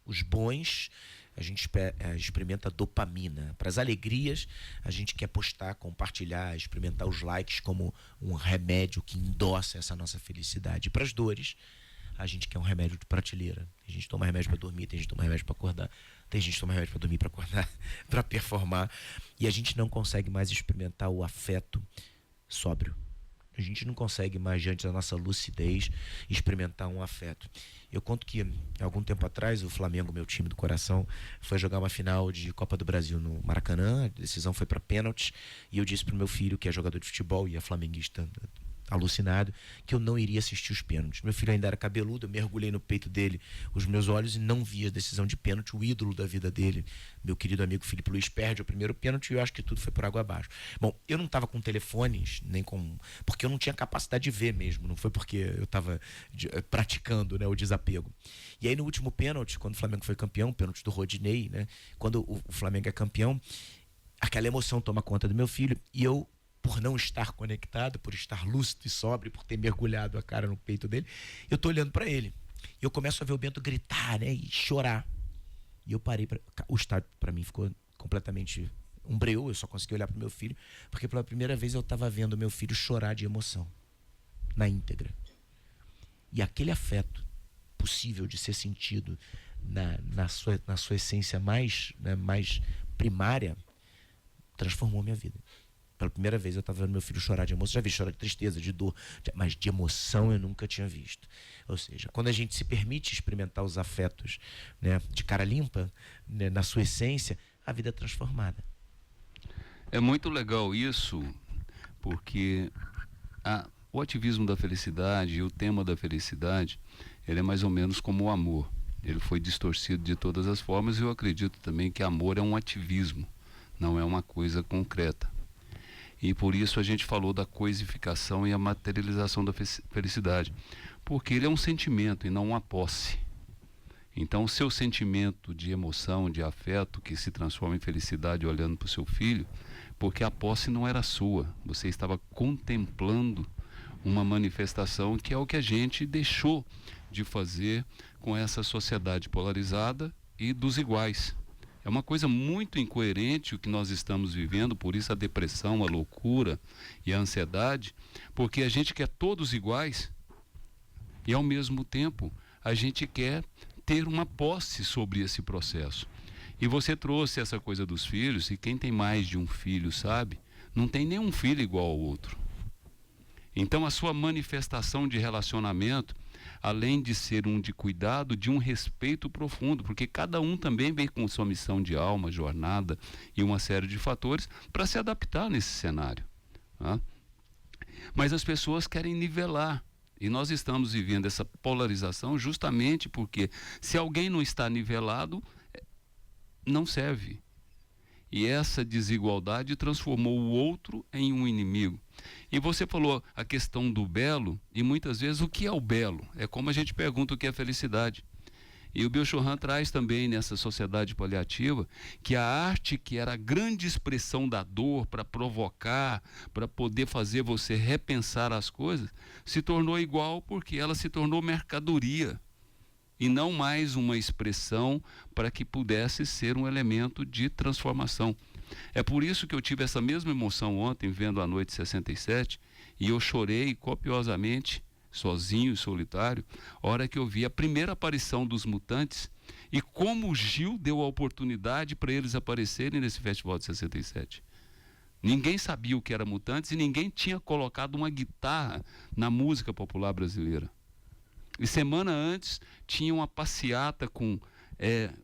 Os bons, a gente experimenta dopamina. Para as alegrias, a gente quer postar, compartilhar, experimentar os likes como um remédio que endossa essa nossa felicidade. E para as dores, a gente quer um remédio de prateleira. A gente toma remédio para dormir, tem gente que toma remédio para acordar, tem gente que toma remédio para dormir, para acordar, para performar. E a gente não consegue mais experimentar o afeto sóbrio. A gente não consegue mais, diante da nossa lucidez, experimentar um afeto. Eu conto que, algum tempo atrás, o Flamengo, meu time do coração, foi jogar uma final de Copa do Brasil no Maracanã. A decisão foi para pênaltis. E eu disse pro meu filho, que é jogador de futebol e é flamenguista alucinado, que eu não iria assistir os pênaltis. Meu filho ainda era cabeludo, eu mergulhei no peito dele os meus olhos e não vi a decisão de pênalti. O ídolo da vida dele, meu querido amigo Felipe Luiz, perde o primeiro pênalti e eu acho que tudo foi por água abaixo. Bom, eu não estava com telefones, nem com... porque eu não tinha capacidade de ver mesmo, não foi porque eu estava praticando, né, o desapego. E aí no último pênalti, quando o Flamengo foi campeão, pênalti do Rodinei, né, quando o Flamengo é campeão, aquela emoção toma conta do meu filho e eu, por não estar conectado, por estar lúcido e sóbrio, por ter mergulhado a cara no peito dele, eu tô olhando para ele. E eu começo a ver o Bento gritar, né, e chorar. E eu parei, o estádio para mim ficou completamente umbreu, eu só consegui olhar pro meu filho, porque pela primeira vez eu estava vendo meu filho chorar de emoção, na íntegra. E aquele afeto possível de ser sentido na sua essência mais, né, mais primária, transformou minha vida. Pela primeira vez eu estava vendo meu filho chorar de emoção. Já vi chorar de tristeza, de dor, mas de emoção eu nunca tinha visto. Ou seja, quando a gente se permite experimentar os afetos, né, de cara limpa, né, na sua essência, a vida é transformada. É muito legal isso, porque o ativismo da felicidade e o tema da felicidade, ele é mais ou menos como o amor. Ele foi distorcido de todas as formas e eu acredito também que amor é um ativismo, não é uma coisa concreta. E por isso a gente falou da coisificação e a materialização da felicidade. Porque ele é um sentimento e não uma posse. Então o seu sentimento de emoção, de afeto, que se transforma em felicidade olhando para o seu filho, porque a posse não era sua. Você estava contemplando uma manifestação que é o que a gente deixou de fazer com essa sociedade polarizada e dos iguais. É uma coisa muito incoerente o que nós estamos vivendo, por isso a depressão, a loucura e a ansiedade, porque a gente quer todos iguais e ao mesmo tempo a gente quer ter uma posse sobre esse processo. E você trouxe essa coisa dos filhos, e quem tem mais de um filho sabe, não tem nenhum filho igual ao outro. Então a sua manifestação de relacionamento, além de ser um de cuidado, de um respeito profundo, porque cada um também vem com sua missão de alma, jornada e uma série de fatores para se adaptar nesse cenário. Tá? Mas as pessoas querem nivelar. E nós estamos vivendo essa polarização justamente porque se alguém não está nivelado, não serve. E essa desigualdade transformou o outro em um inimigo. E você falou a questão do belo, e muitas vezes o que é o belo? É como a gente pergunta o que é felicidade. E o Byung-Chul Han traz também nessa sociedade paliativa que a arte, que era a grande expressão da dor para provocar, para poder fazer você repensar as coisas, se tornou igual porque ela se tornou mercadoria e não mais uma expressão para que pudesse ser um elemento de transformação. É por isso que eu tive essa mesma emoção ontem vendo A Noite 67 e eu chorei copiosamente, sozinho e solitário, a hora que eu vi a primeira aparição dos Mutantes e como o Gil deu a oportunidade para eles aparecerem nesse festival de 67. Ninguém sabia o que era Mutantes e ninguém tinha colocado uma guitarra na música popular brasileira. E semana antes tinha uma passeata com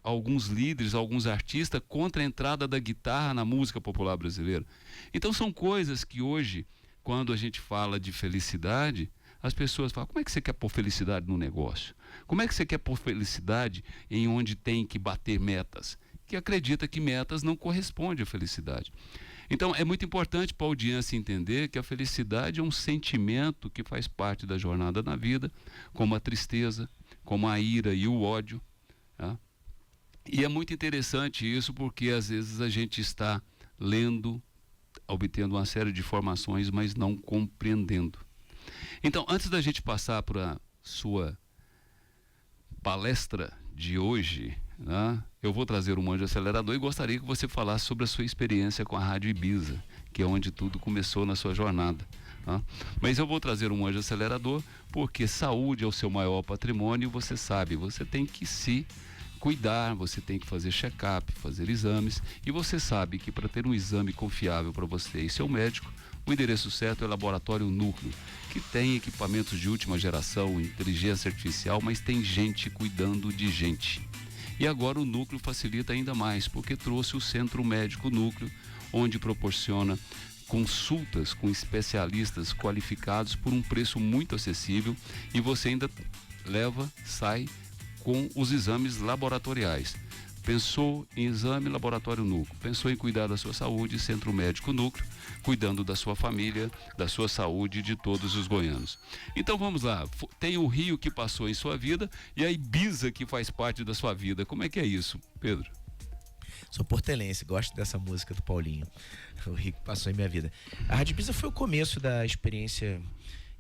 alguns líderes, alguns artistas contra a entrada da guitarra na música popular brasileira. Então são coisas que hoje, quando a gente fala de felicidade, as pessoas falam, como é que você quer pôr felicidade no negócio? Como é que você quer pôr felicidade em onde tem que bater metas? Que acredita que metas não correspondem à felicidade. Então é muito importante para a audiência entender que a felicidade é um sentimento que faz parte da jornada na vida, como a tristeza, como a ira e o ódio. Tá? E é muito interessante isso porque às vezes a gente está lendo, obtendo uma série de informações, mas não compreendendo. Então, antes da gente passar para a sua palestra de hoje, né, eu vou trazer um anjo acelerador e gostaria que você falasse sobre a sua experiência com a Rádio Ibiza, que é onde tudo começou na sua jornada. Tá? Mas eu vou trazer um anjo acelerador porque saúde é o seu maior patrimônio e você sabe, você tem que se cuidar, você tem que fazer check-up, fazer exames e você sabe que para ter um exame confiável para você e seu médico, O endereço certo é o Laboratório Núcleo, que tem equipamentos de última geração, inteligência artificial, mas tem gente cuidando de gente. E agora o Núcleo facilita ainda mais, porque trouxe o Centro Médico Núcleo, onde proporciona consultas com especialistas qualificados por um preço muito acessível, e você ainda sai com os exames laboratoriais. Pensou em exame, Laboratório Núcleo. Pensou em cuidar da sua saúde, Centro Médico Núcleo, cuidando da sua família, da sua saúde e de todos os goianos. Então vamos lá, tem o Rio que passou em sua vida e a Ibiza que faz parte da sua vida. Como é que é isso, Pedro? Sou portelense, gosto dessa música do Paulinho. O Rio que passou em minha vida. A Rádio Ibiza foi o começo da experiência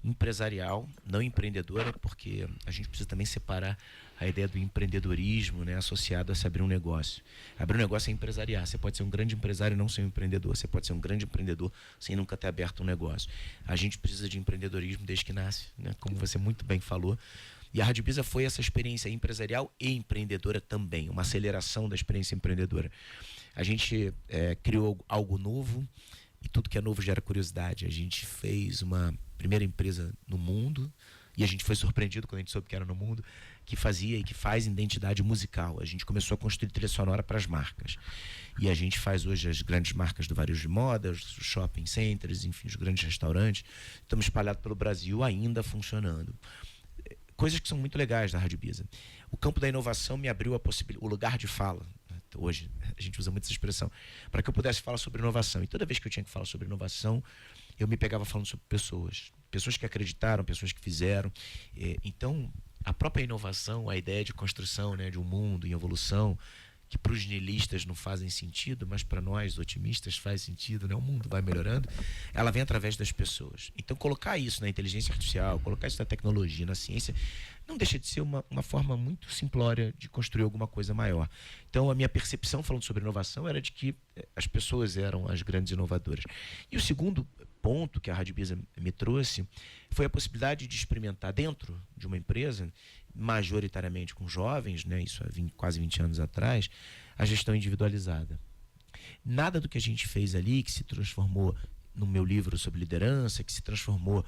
empresarial, não empreendedora, porque a gente precisa também separar a ideia do empreendedorismo, né, associado a se abrir um negócio. Abrir um negócio é empresariar. Você pode ser um grande empresário e não ser um empreendedor. Você pode ser um grande empreendedor sem nunca ter aberto um negócio. A gente precisa de empreendedorismo desde que nasce, né, como você muito bem falou. E a Rádio Ibiza foi essa experiência empresarial e empreendedora também, uma aceleração da experiência empreendedora. A gente criou algo novo, e tudo que é novo gera curiosidade. A gente fez uma primeira empresa no mundo, e a gente foi surpreendido quando a gente soube que era no mundo, que fazia e que faz identidade musical. A gente começou a construir trilha sonora para as marcas. E a gente faz hoje as grandes marcas do varejo de moda, os shopping centers, enfim, os grandes restaurantes. Estamos espalhados pelo Brasil, ainda funcionando. Coisas que são muito legais da Rádio Ibiza. O campo da inovação me abriu a possibilidade, o lugar de fala. Hoje a gente usa muito essa expressão, para que eu pudesse falar sobre inovação. E toda vez que eu tinha que falar sobre inovação, eu me pegava falando sobre pessoas que acreditaram, pessoas que fizeram. Então, a própria inovação, a ideia de construção, né, de um mundo em evolução, que para os niilistas não fazem sentido, mas para nós otimistas faz sentido, né? O mundo vai melhorando, ela vem através das pessoas. Então colocar isso na inteligência artificial, colocar isso na tecnologia, na ciência, não deixa de ser uma forma muito simplória de construir alguma coisa maior. Então a minha percepção falando sobre inovação era de que as pessoas eram as grandes inovadoras. E o segundo ponto que a Rádio Ibiza me trouxe foi a possibilidade de experimentar dentro de uma empresa, majoritariamente com jovens, né, isso há quase 20 anos atrás, a gestão individualizada. Nada do que a gente fez ali, que se transformou no meu livro sobre liderança, que se transformou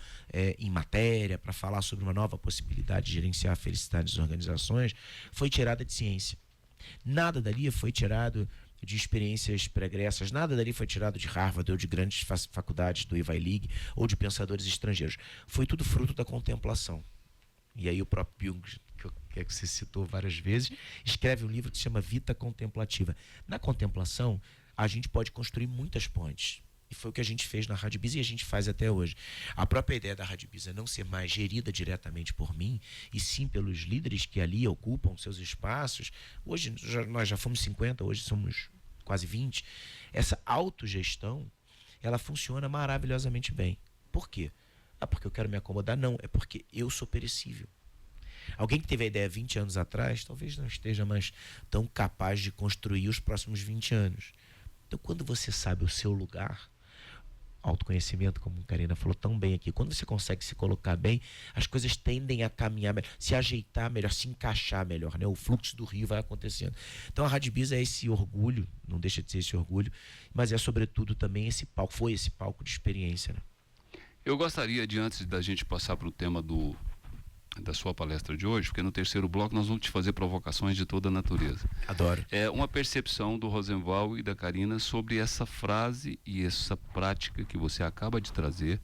em matéria para falar sobre uma nova possibilidade de gerenciar a felicidade das organizações, foi tirada de ciência. Nada dali foi tirado de experiências pregressas, nada dali foi tirado de Harvard ou de grandes faculdades do Ivy League ou de pensadores estrangeiros. Foi tudo fruto da contemplação. E aí o próprio Jung, que você citou várias vezes, escreve um livro que se chama Vita Contemplativa. Na contemplação, a gente pode construir muitas pontes. E foi o que a gente fez na Rádio Ibiza e a gente faz até hoje. A própria ideia da Rádio Ibiza não ser mais gerida diretamente por mim, e sim pelos líderes que ali ocupam seus espaços. Hoje nós já fomos 50, hoje somos quase 20. Essa autogestão, ela funciona maravilhosamente bem. Por quê? Porque eu quero me acomodar? Não, é porque eu sou perecível. Alguém que teve a ideia 20 anos atrás, talvez não esteja mais tão capaz de construir os próximos 20 anos. Então, quando você sabe o seu lugar, autoconhecimento, como a Karina falou tão bem aqui, quando você consegue se colocar bem, as coisas tendem a caminhar melhor, se ajeitar melhor, se encaixar melhor, né? O fluxo do rio vai acontecendo. Então a Rádio Ibiza é esse orgulho, não deixa de ser esse orgulho, mas é sobretudo também esse palco, foi esse palco de experiência, né? Eu gostaria de, antes da gente passar para o tema da sua palestra de hoje, porque no terceiro bloco nós vamos te fazer provocações de toda a natureza. Adoro. É uma percepção do Rosenval e da Karina sobre essa frase e essa prática que você acaba de trazer,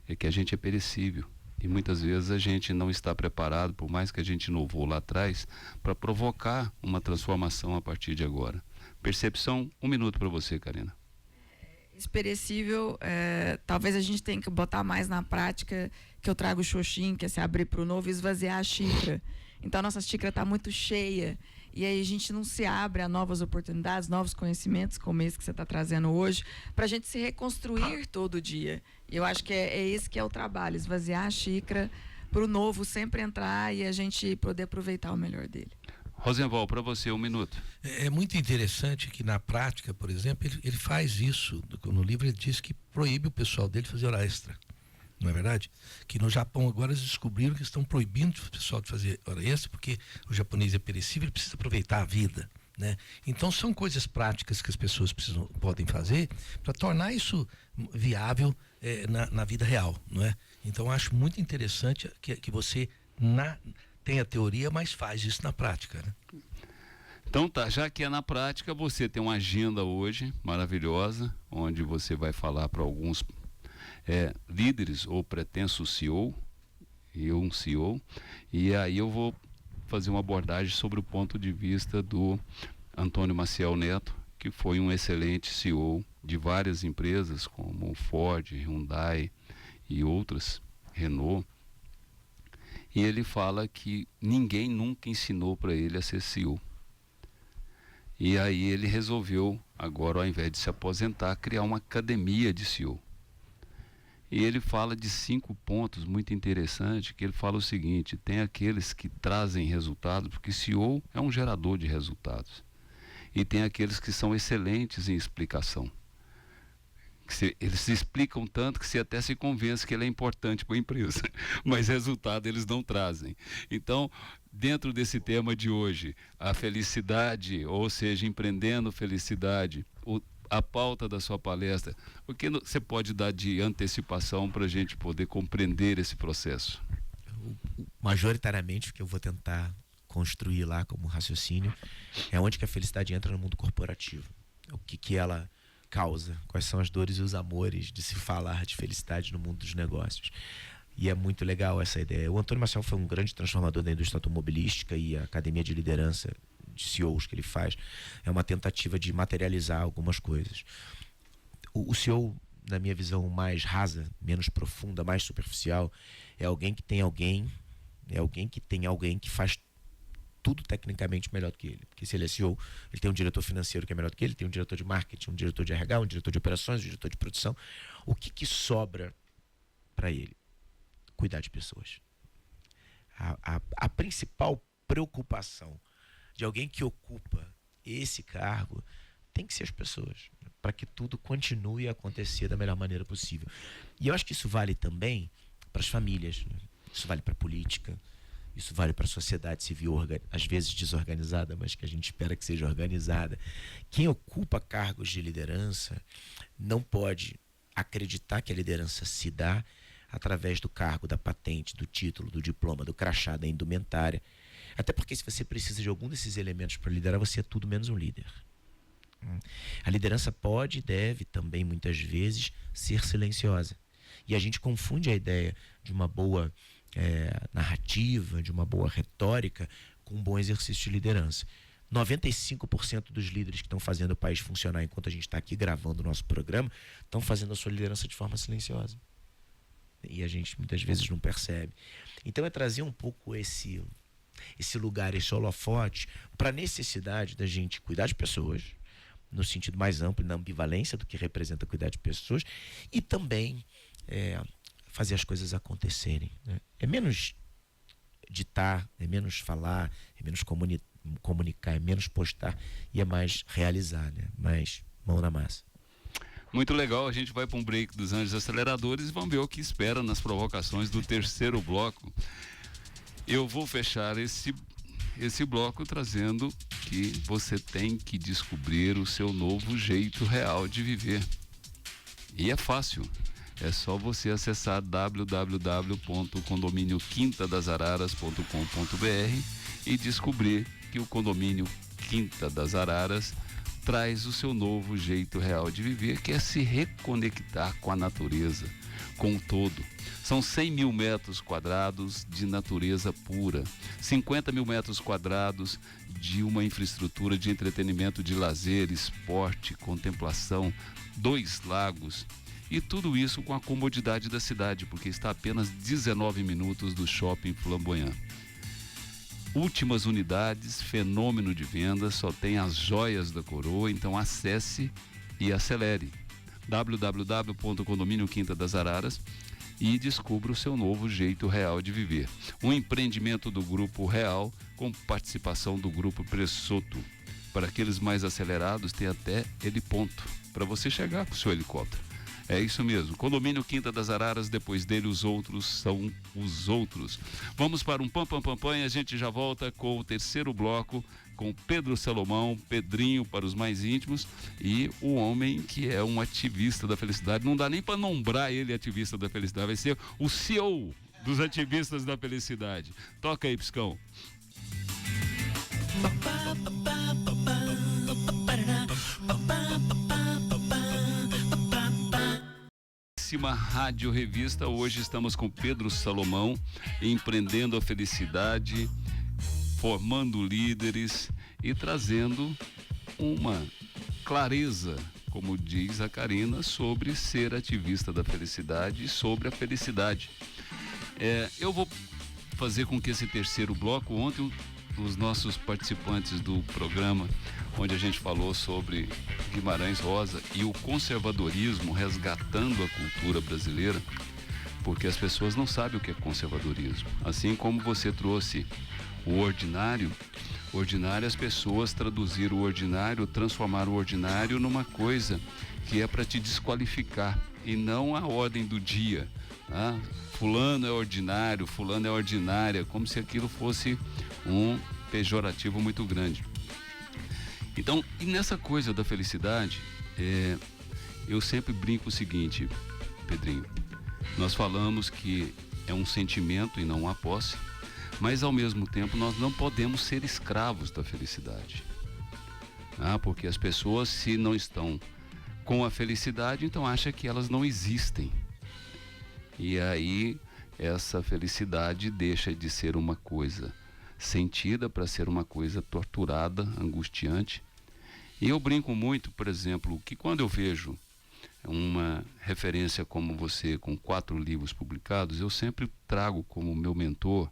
é que a gente é perecível. E muitas vezes a gente não está preparado, por mais que a gente inovou lá atrás, para provocar uma transformação a partir de agora. Percepção, 1 minuto para você, Karina. Perecível, talvez a gente tenha que botar mais na prática, que eu trago o xoxim, que é se abrir para o novo e esvaziar a xícara. Então a nossa xícara está muito cheia e aí a gente não se abre a novas oportunidades, novos conhecimentos, como esse que você está trazendo hoje, para a gente se reconstruir todo dia. E eu acho que é esse que é o trabalho, esvaziar a xícara para o novo sempre entrar e a gente poder aproveitar o melhor dele. Rosenval, para você, 1 minuto. É muito interessante que na prática, por exemplo, ele faz isso. No livro ele diz que proíbe o pessoal dele fazer hora extra. Não é verdade? Que no Japão agora eles descobriram que estão proibindo o pessoal de fazer hora extra porque o japonês é perecível, ele precisa aproveitar a vida. né? Então são coisas práticas que as pessoas podem fazer para tornar isso viável na vida real, não é? Então acho muito interessante que você tem a teoria, mas faz isso na prática, né? Então tá, já que é na prática, você tem uma agenda hoje maravilhosa, onde você vai falar para alguns líderes ou pretensos CEO, um CEO, e aí eu vou fazer uma abordagem sobre o ponto de vista do Antônio Maciel Neto, que foi um excelente CEO de várias empresas, como Ford, Hyundai e outras, Renault. E ele fala que ninguém nunca ensinou para ele a ser CEO. E aí ele resolveu, agora ao invés de se aposentar, criar uma academia de CEO. E ele fala de 5 pontos muito interessantes, que ele fala o seguinte: tem aqueles que trazem resultados, porque CEO é um gerador de resultados. E tem aqueles que são excelentes em explicação. Eles se explicam tanto que você até se convence que ele é importante para a empresa, mas resultado eles não trazem. Então, dentro desse tema de hoje, a felicidade, ou seja, empreendendo felicidade, a pauta da sua palestra, o que você pode dar de antecipação para a gente poder compreender esse processo? Majoritariamente, o que eu vou tentar construir lá como raciocínio é onde que a felicidade entra no mundo corporativo. O que ela causa, quais são as dores e os amores de se falar de felicidade no mundo dos negócios. E é muito legal essa ideia. O Antônio Maciel foi um grande transformador da indústria automobilística, e a academia de liderança de CEOs que ele faz é uma tentativa de materializar algumas coisas. O CEO, na minha visão mais rasa, menos profunda, mais superficial, é alguém que tem alguém que faz tudo tecnicamente melhor do que ele. Porque se ele é CEO, ele tem um diretor financeiro que é melhor do que ele, tem um diretor de marketing, um diretor de RH, um diretor de operações, um diretor de produção. O que sobra para ele? Cuidar de pessoas. A principal preocupação de alguém que ocupa esse cargo tem que ser as pessoas, para que tudo continue a acontecer da melhor maneira possível. E eu acho que isso vale também para as famílias, né? Isso vale para a política, isso vale para a sociedade civil, às vezes desorganizada, mas que a gente espera que seja organizada. Quem ocupa cargos de liderança não pode acreditar que a liderança se dá através do cargo, da patente, do título, do diploma, do crachá, da indumentária. Até porque se você precisa de algum desses elementos para liderar, você é tudo menos um líder. A liderança pode e deve também, muitas vezes, ser silenciosa. E a gente confunde a ideia de uma boa narrativa, de uma boa retórica, com um bom exercício de liderança. 95% dos líderes que estão fazendo o país funcionar enquanto a gente está aqui gravando o nosso programa, estão fazendo a sua liderança de forma silenciosa. E a gente muitas vezes não percebe. Então é trazer um pouco esse lugar, esse holofote, para a necessidade da gente cuidar de pessoas, no sentido mais amplo, na ambivalência do que representa cuidar de pessoas, e também fazer as coisas acontecerem, né? É menos ditar, é menos falar, é menos comunicar, é menos postar, e é mais realizar, né? Mais mão na massa. Muito legal, a gente vai para um break dos Anjos Aceleradores e vamos ver o que espera nas provocações do terceiro bloco. Eu vou fechar esse bloco trazendo que você tem que descobrir o seu novo jeito real de viver. E é fácil, é só você acessar www.condomínioquintadasararas.com.br e descobrir que o condomínio Quinta das Araras traz o seu novo jeito real de viver, que é se reconectar com a natureza, com o todo. São 100 mil metros quadrados de natureza pura, 50 mil metros quadrados de uma infraestrutura de entretenimento, de lazer, esporte, contemplação, 2 lagos, e tudo isso com a comodidade da cidade, porque está a apenas 19 minutos do Shopping Flamboyant. Últimas unidades, fenômeno de vendas, só tem as joias da coroa, então acesse e acelere. www.condomínio Quinta das Araras e descubra o seu novo jeito real de viver. Um empreendimento do Grupo Real com participação do Grupo Pressoto. Para aqueles mais acelerados, tem até heliponto para você chegar com o seu helicóptero. É isso mesmo. Condomínio Quinta das Araras, depois dele os outros são os outros. Vamos para um pam pam pam pam e a gente já volta com o terceiro bloco com Pedro Salomão, Pedrinho para os mais íntimos, e o homem que é um ativista da felicidade. Não dá nem para nombrar ele ativista da felicidade, vai ser o CEO dos ativistas da felicidade. Toca aí, Piscão. Rádio Revista, hoje estamos com Pedro Salomão, empreendendo a felicidade, formando líderes e trazendo uma clareza, como diz a Karina, sobre ser ativista da felicidade e sobre a felicidade. Eu vou fazer com que esse terceiro bloco, ontem os nossos participantes do programa, onde a gente falou sobre Guimarães Rosa e o conservadorismo resgatando a cultura brasileira, porque as pessoas não sabem o que é conservadorismo. Assim como você trouxe o ordinário, as pessoas traduziram o ordinário, transformaram o ordinário numa coisa que é para te desqualificar e não a ordem do dia. Tá? Fulano é ordinário, fulano é ordinária, como se aquilo fosse um pejorativo muito grande. Então, e nessa coisa da felicidade, eu sempre brinco o seguinte, Pedrinho, nós falamos que é um sentimento e não uma posse, mas ao mesmo tempo nós não podemos ser escravos da felicidade. Porque as pessoas, se não estão com a felicidade, então acham que elas não existem. E aí essa felicidade deixa de ser uma coisa sentida para ser uma coisa torturada, angustiante. E eu brinco muito, por exemplo, que quando eu vejo uma referência como você, com 4 livros publicados, eu sempre trago como meu mentor,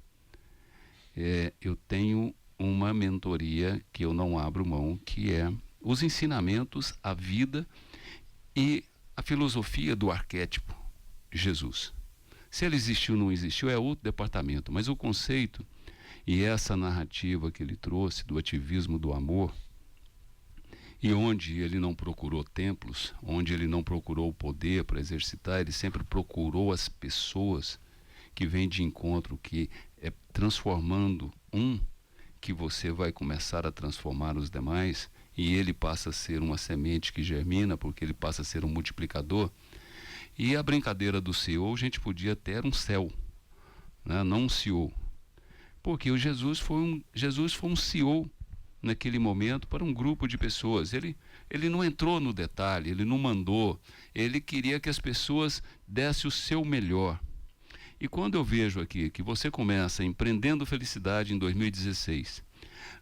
eu tenho uma mentoria que eu não abro mão, que é os ensinamentos, a vida e a filosofia do arquétipo Jesus. Se ele existiu ou não existiu é outro departamento, mas o conceito e essa narrativa que ele trouxe do ativismo do amor, e onde ele não procurou templos, onde ele não procurou o poder para exercitar, ele sempre procurou as pessoas que vêm de encontro, que é transformando que você vai começar a transformar os demais, e ele passa a ser uma semente que germina, porque ele passa a ser um multiplicador. E a brincadeira do CEO, a gente podia ter um céu, né? Não um CEO. Porque o Jesus foi um CEO naquele momento para um grupo de pessoas. Ele não entrou no detalhe, ele não mandou, ele queria que as pessoas dessem o seu melhor. E quando eu vejo aqui que você começa empreendendo felicidade em 2016,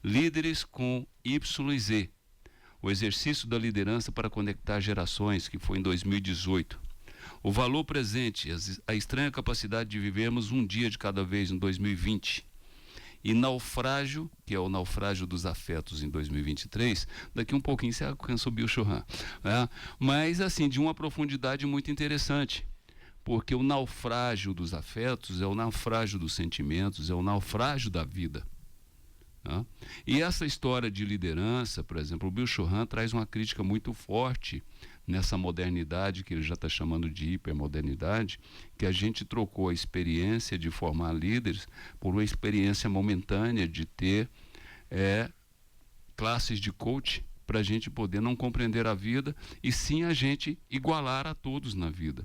líderes com Y e Z, o exercício da liderança para conectar gerações, que foi em 2018, o valor presente, a estranha capacidade de vivermos um dia de cada vez em 2020, e naufrágio, que é o naufrágio dos afetos em 2023, daqui um pouquinho você alcança o Bill Churran, né? Mas assim, de uma profundidade muito interessante, porque o naufrágio dos afetos é o naufrágio dos sentimentos, é o naufrágio da vida, né? E essa história de liderança, por exemplo, o Bill Churran traz uma crítica muito forte nessa modernidade que ele já está chamando de hipermodernidade, que a gente trocou a experiência de formar líderes por uma experiência momentânea de ter classes de coach para a gente poder não compreender a vida e sim a gente igualar a todos na vida.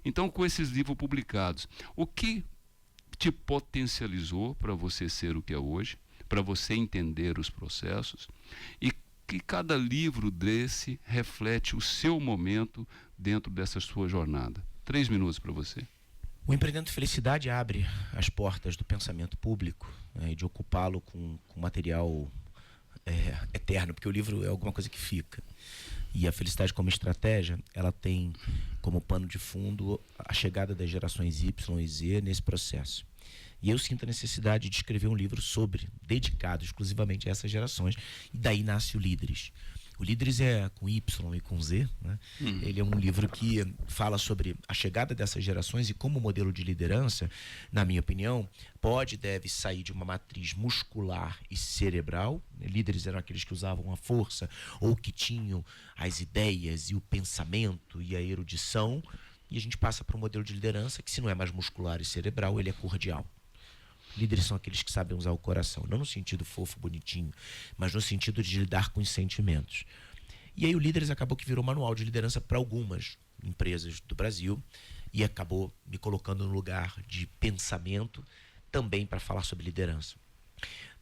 Então, com esses livros publicados, o que te potencializou para você ser o que é hoje, para você entender os processos, e que cada livro desse reflete o seu momento dentro dessa sua jornada. 3 minutos para você. O Empreendendo Felicidade abre as portas do pensamento público, e de ocupá-lo com material eterno, porque o livro é alguma coisa que fica. E a felicidade como estratégia, ela tem como pano de fundo a chegada das gerações Y e Z nesse processo. E eu sinto a necessidade de escrever um livro dedicado exclusivamente a essas gerações, e daí nasce o Líderes. O Líderes é com Y e com Z, né? Ele é um livro que fala sobre a chegada dessas gerações e como o modelo de liderança, na minha opinião, pode e deve sair de uma matriz muscular e cerebral. Líderes eram aqueles que usavam a força ou que tinham as ideias e o pensamento e a erudição. E a gente passa para um modelo de liderança que, se não é mais muscular e cerebral, ele é cordial. Líderes são aqueles que sabem usar o coração, não no sentido fofo, bonitinho, mas no sentido de lidar com os sentimentos. E aí o Líderes acabou que virou manual de liderança para algumas empresas do Brasil e acabou me colocando no lugar de pensamento também para falar sobre liderança.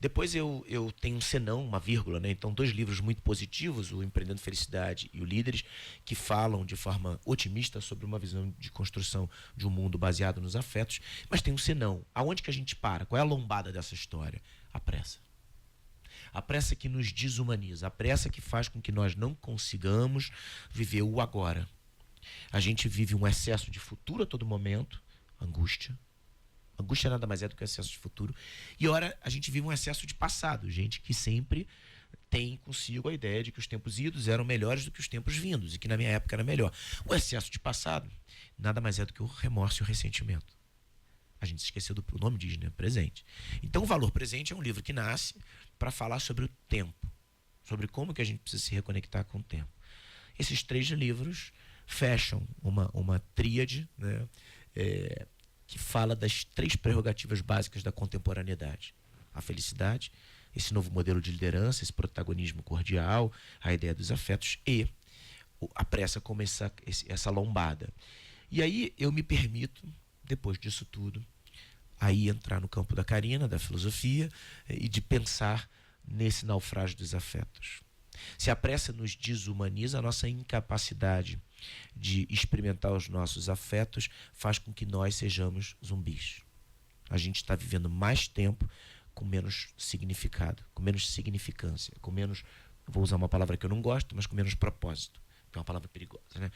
Depois eu tenho um senão, uma vírgula, né? Então 2 livros muito positivos, o Empreendendo Felicidade e o Líderes, que falam de forma otimista sobre uma visão de construção de um mundo baseado nos afetos, mas tem um senão. Aonde que a gente para? Qual é a lombada dessa história? A pressa. A pressa que nos desumaniza, a pressa que faz com que nós não consigamos viver o agora. A gente vive um excesso de futuro a todo momento, angústia. Angústia nada mais é do que excesso de futuro. E ora, a gente vive um excesso de passado. Gente que sempre tem consigo a ideia de que os tempos idos eram melhores do que os tempos vindos e que na minha época era melhor. O excesso de passado nada mais é do que o remorso e o ressentimento. A gente se esqueceu do nome diz, né? Presente. Então, o Valor Presente é um livro que nasce para falar sobre o tempo, sobre como que a gente precisa se reconectar com o tempo. Esses 3 livros fecham uma tríade, né? Que fala das 3 prerrogativas básicas da contemporaneidade. A felicidade, esse novo modelo de liderança, esse protagonismo cordial, a ideia dos afetos e a pressa como essa lombada. E aí eu me permito, depois disso tudo, aí entrar no campo da Karina, da filosofia, e de pensar nesse naufrágio dos afetos. Se a pressa nos desumaniza, a nossa incapacidade de experimentar os nossos afetos faz com que nós sejamos zumbis. A gente está vivendo mais tempo com menos significado, com menos significância, com menos, vou usar uma palavra que eu não gosto, mas com menos propósito, que é uma palavra perigosa, né?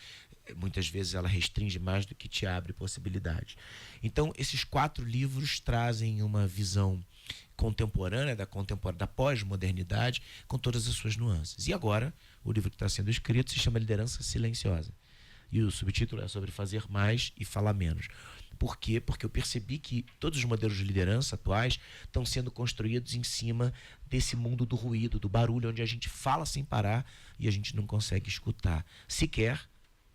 Muitas vezes ela restringe mais do que te abre possibilidades. Então, esses 4 livros trazem uma visão contemporânea, da pós-modernidade, com todas as suas nuances. E agora, o livro que está sendo escrito se chama Liderança Silenciosa. E o subtítulo é sobre fazer mais e falar menos. Por quê? Porque eu percebi que todos os modelos de liderança atuais estão sendo construídos em cima desse mundo do ruído, do barulho, onde a gente fala sem parar e a gente não consegue escutar. Sequer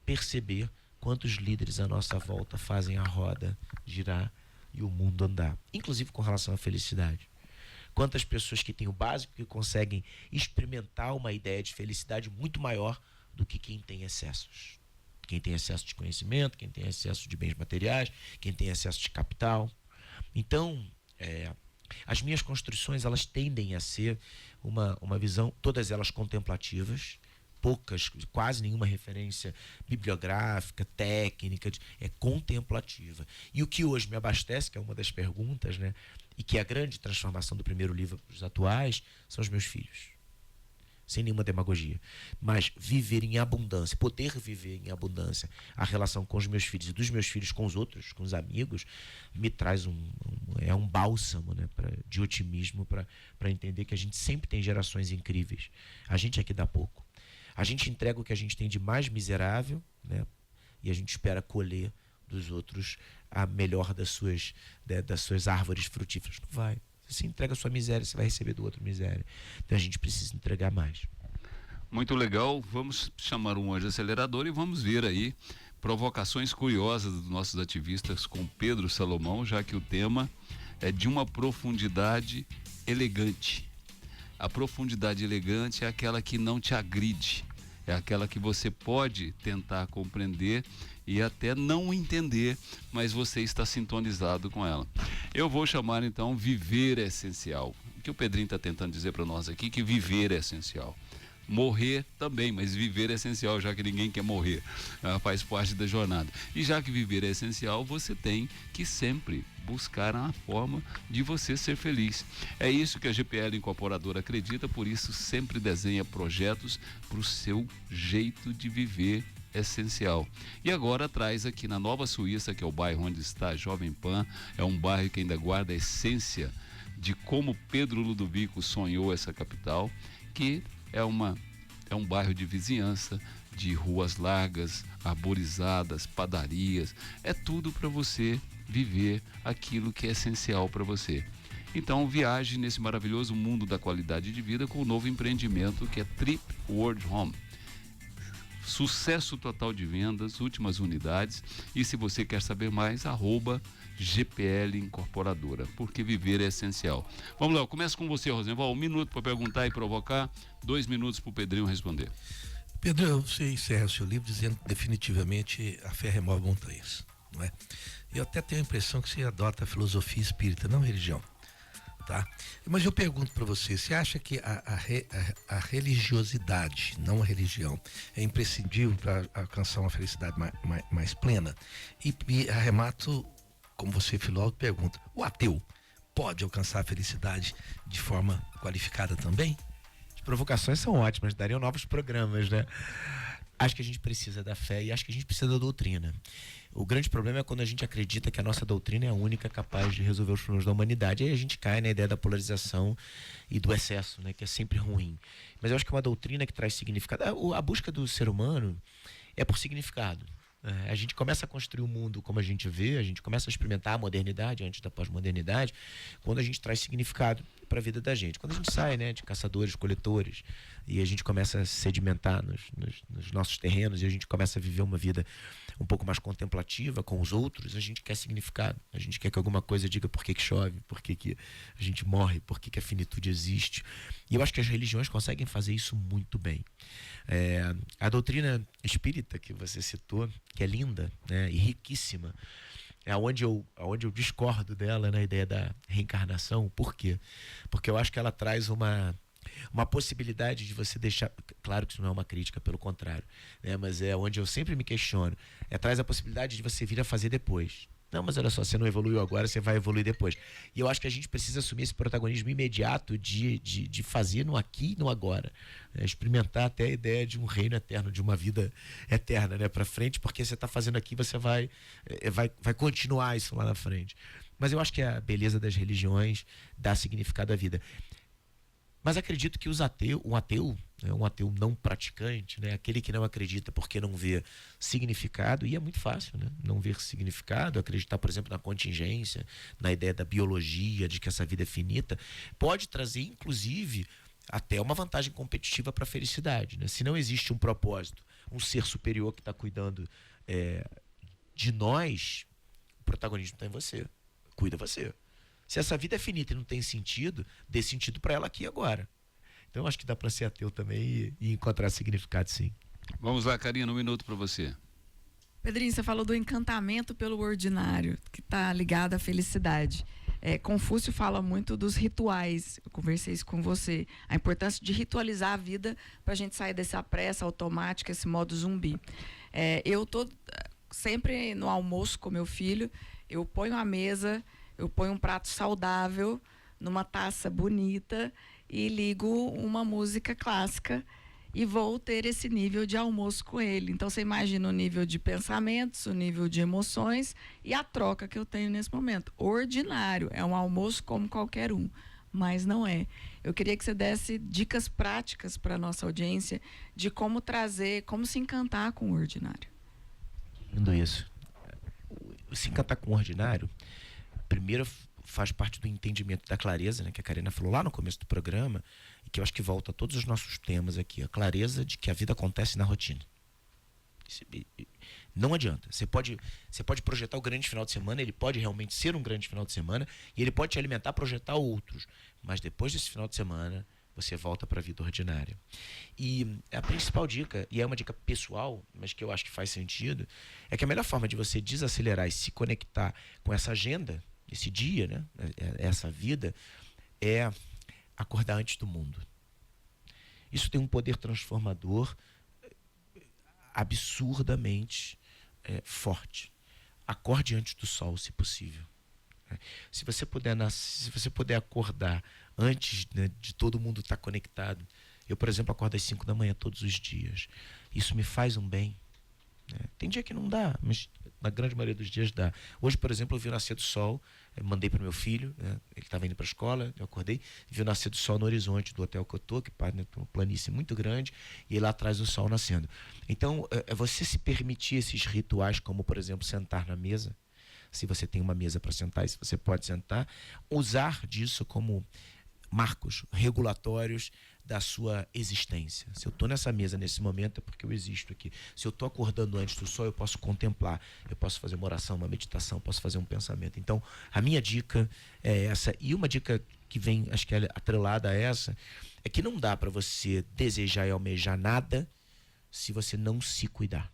perceber quantos líderes à nossa volta fazem a roda girar e o mundo andar. Inclusive com relação à felicidade. Quantas pessoas que têm o básico que conseguem experimentar uma ideia de felicidade muito maior do que quem tem excessos. Quem tem excesso de conhecimento, quem tem excesso de bens materiais, quem tem excesso de capital. Então, as minhas construções, elas tendem a ser uma visão, todas elas contemplativas, poucas, quase nenhuma referência bibliográfica, técnica, é contemplativa. E o que hoje me abastece, que é uma das perguntas, né, e que é a grande transformação do primeiro livro para os atuais, são os meus filhos. Sem nenhuma demagogia. Mas viver em abundância, poder viver em abundância, a relação com os meus filhos e dos meus filhos com os outros, com os amigos, me traz um bálsamo, né, de otimismo para entender que a gente sempre tem gerações incríveis. A gente é que dá pouco. A gente entrega o que a gente tem de mais miserável, né, e a gente espera colher dos outros a melhor das suas árvores frutíferas. Não vai. Você entrega a sua miséria, você vai receber do outro miséria. Então a gente precisa entregar mais. Muito legal. Vamos chamar um anjo acelerador e vamos ver aí provocações curiosas dos nossos ativistas com Pedro Salomão, já que o tema é de uma profundidade elegante. A profundidade elegante é aquela que não te agride, é aquela que você pode tentar compreender e até não entender, mas você está sintonizado com ela. Eu vou chamar então viver é essencial. O que o Pedrinho está tentando dizer para nós aqui, que viver é essencial. Morrer também, mas viver é essencial, já que ninguém quer morrer, faz parte da jornada. E já que viver é essencial, você tem que sempre buscar a forma de você ser feliz. É isso que a GPL Incorporadora acredita, por isso sempre desenha projetos para o seu jeito de viver essencial. E agora traz aqui na Nova Suíça, que é o bairro onde está a Jovem Pan, é um bairro que ainda guarda a essência de como Pedro Ludovico sonhou essa capital, que é uma É um bairro de vizinhança, de ruas largas, arborizadas, padarias. É tudo para você viver aquilo que é essencial para você. Então, viaje nesse maravilhoso mundo da qualidade de vida com o novo empreendimento que é Trip World Home. Sucesso total de vendas, últimas unidades. E se você quer saber mais, @GPL Incorporadora, porque viver é essencial. Vamos lá, começa com você, Rosenval. 1 minuto para perguntar e provocar, 2 minutos para o Pedrinho responder. Pedro, você encerra o seu livro dizendo que definitivamente a fé remove montanhas, não é? Eu até tenho a impressão que você adota a filosofia espírita, não a religião, tá? Mas eu pergunto para você acha que a religiosidade, não a religião, é imprescindível para alcançar uma felicidade mais plena? E arremato, como você filósofo, pergunta, o ateu pode alcançar a felicidade de forma qualificada também? As provocações são ótimas, dariam novos programas, né? Acho que a gente precisa da fé e acho que a gente precisa da doutrina. O grande problema é quando a gente acredita que a nossa doutrina é a única capaz de resolver os problemas da humanidade. Aí a gente cai na ideia da polarização e do excesso, né? Que é sempre ruim. Mas eu acho que é uma doutrina que traz significado. A busca do ser humano é por significado. A gente começa a construir o mundo como a gente vê, a gente começa a experimentar a modernidade antes da pós-modernidade, quando a gente traz significado para a vida da gente. Quando a gente sai, né, de caçadores, coletores, e a gente começa a sedimentar nos nossos terrenos, e a gente começa a viver uma vida um pouco mais contemplativa com os outros, a gente quer significado. A gente quer que alguma coisa diga por que chove, por que a gente morre, por que a finitude existe. E eu acho que as religiões conseguem fazer isso muito bem. A doutrina espírita que você citou, que é linda, né, e riquíssima, é onde eu discordo dela na ideia da reencarnação. Por quê? Porque eu acho que ela traz uma possibilidade de você deixar... Claro que isso não é uma crítica, pelo contrário, né? Mas é onde eu sempre me questiono. Traz a possibilidade de você vir a fazer depois. Não, mas olha só, você não evoluiu agora, você vai evoluir depois. E eu acho que a gente precisa assumir esse protagonismo imediato de fazer no aqui e no agora. Experimentar até a ideia de um reino eterno, de uma vida eterna, né, para frente, porque você está fazendo aqui, você vai continuar isso lá na frente. Mas eu acho que a beleza das religiões dá significado à vida. Mas acredito que um ateu não praticante, né, aquele que não acredita porque não vê significado, e é muito fácil, né, não ver significado, acreditar, por exemplo, na contingência, na ideia da biologia, de que essa vida é finita, pode trazer, inclusive, até uma vantagem competitiva para a felicidade, né? Se não existe um propósito, um ser superior que está cuidando de nós, o protagonismo está em você, cuida você. Se essa vida é finita e não tem sentido, dê sentido para ela aqui e agora. Então, eu acho que dá para ser ateu também e encontrar significado, sim. Vamos lá, Karina, 1 minuto para você. Pedrinho, você falou do encantamento pelo ordinário, que está ligado à felicidade. Confúcio fala muito dos rituais. Eu conversei isso com você. A importância de ritualizar a vida para a gente sair dessa pressa automática, esse modo zumbi. Eu tô sempre no almoço com meu filho, eu ponho a mesa, eu ponho um prato saudável numa taça bonita e ligo uma música clássica e vou ter esse nível de almoço com ele. Então você imagina o nível de pensamentos, o nível de emoções e a troca que eu tenho nesse momento. Ordinário, é um almoço como qualquer um, mas não é. Eu queria que você desse dicas práticas para a nossa audiência de como trazer, como se encantar com o ordinário. Lindo isso. Se encantar com o ordinário, primeiro faz parte do entendimento da clareza, né, que a Karina falou lá no começo do programa, e que eu acho que volta a todos os nossos temas aqui, a clareza de que a vida acontece na rotina. Não adianta. Você pode projetar o grande final de semana, ele pode realmente ser um grande final de semana, e ele pode te alimentar a projetar outros, mas depois desse final de semana, você volta para a vida ordinária. E a principal dica, e é uma dica pessoal, mas que eu acho que faz sentido, é que a melhor forma de você desacelerar e se conectar com essa agenda, esse dia, né, essa vida, é acordar antes do mundo. Isso tem um poder transformador absurdamente forte. Acorde antes do sol, se possível. Se você puder acordar antes, né, de todo mundo estar conectado. Eu, por exemplo, acordo às 5 da manhã todos os dias. Isso me faz um bem. Tem dia que não dá, mas na grande maioria dos dias dá. Hoje, por exemplo, eu vi o nascer do sol, mandei para o meu filho, né? Ele estava indo para a escola, eu acordei, vi o nascer do sol no horizonte do hotel que eu tô, que é uma planície muito grande, e lá atrás o sol nascendo. Então, você se permitir esses rituais, como, por exemplo, sentar na mesa, se você tem uma mesa para sentar, e se você pode sentar, usar disso como marcos regulatórios da sua existência. Se eu estou nessa mesa nesse momento é porque eu existo aqui. Se eu estou acordando antes do sol, eu posso contemplar, eu posso fazer uma oração, uma meditação, posso fazer um pensamento. Então, a minha dica é essa. E uma dica que vem, acho que é atrelada a essa, é que não dá para você desejar e almejar nada se você não se cuidar.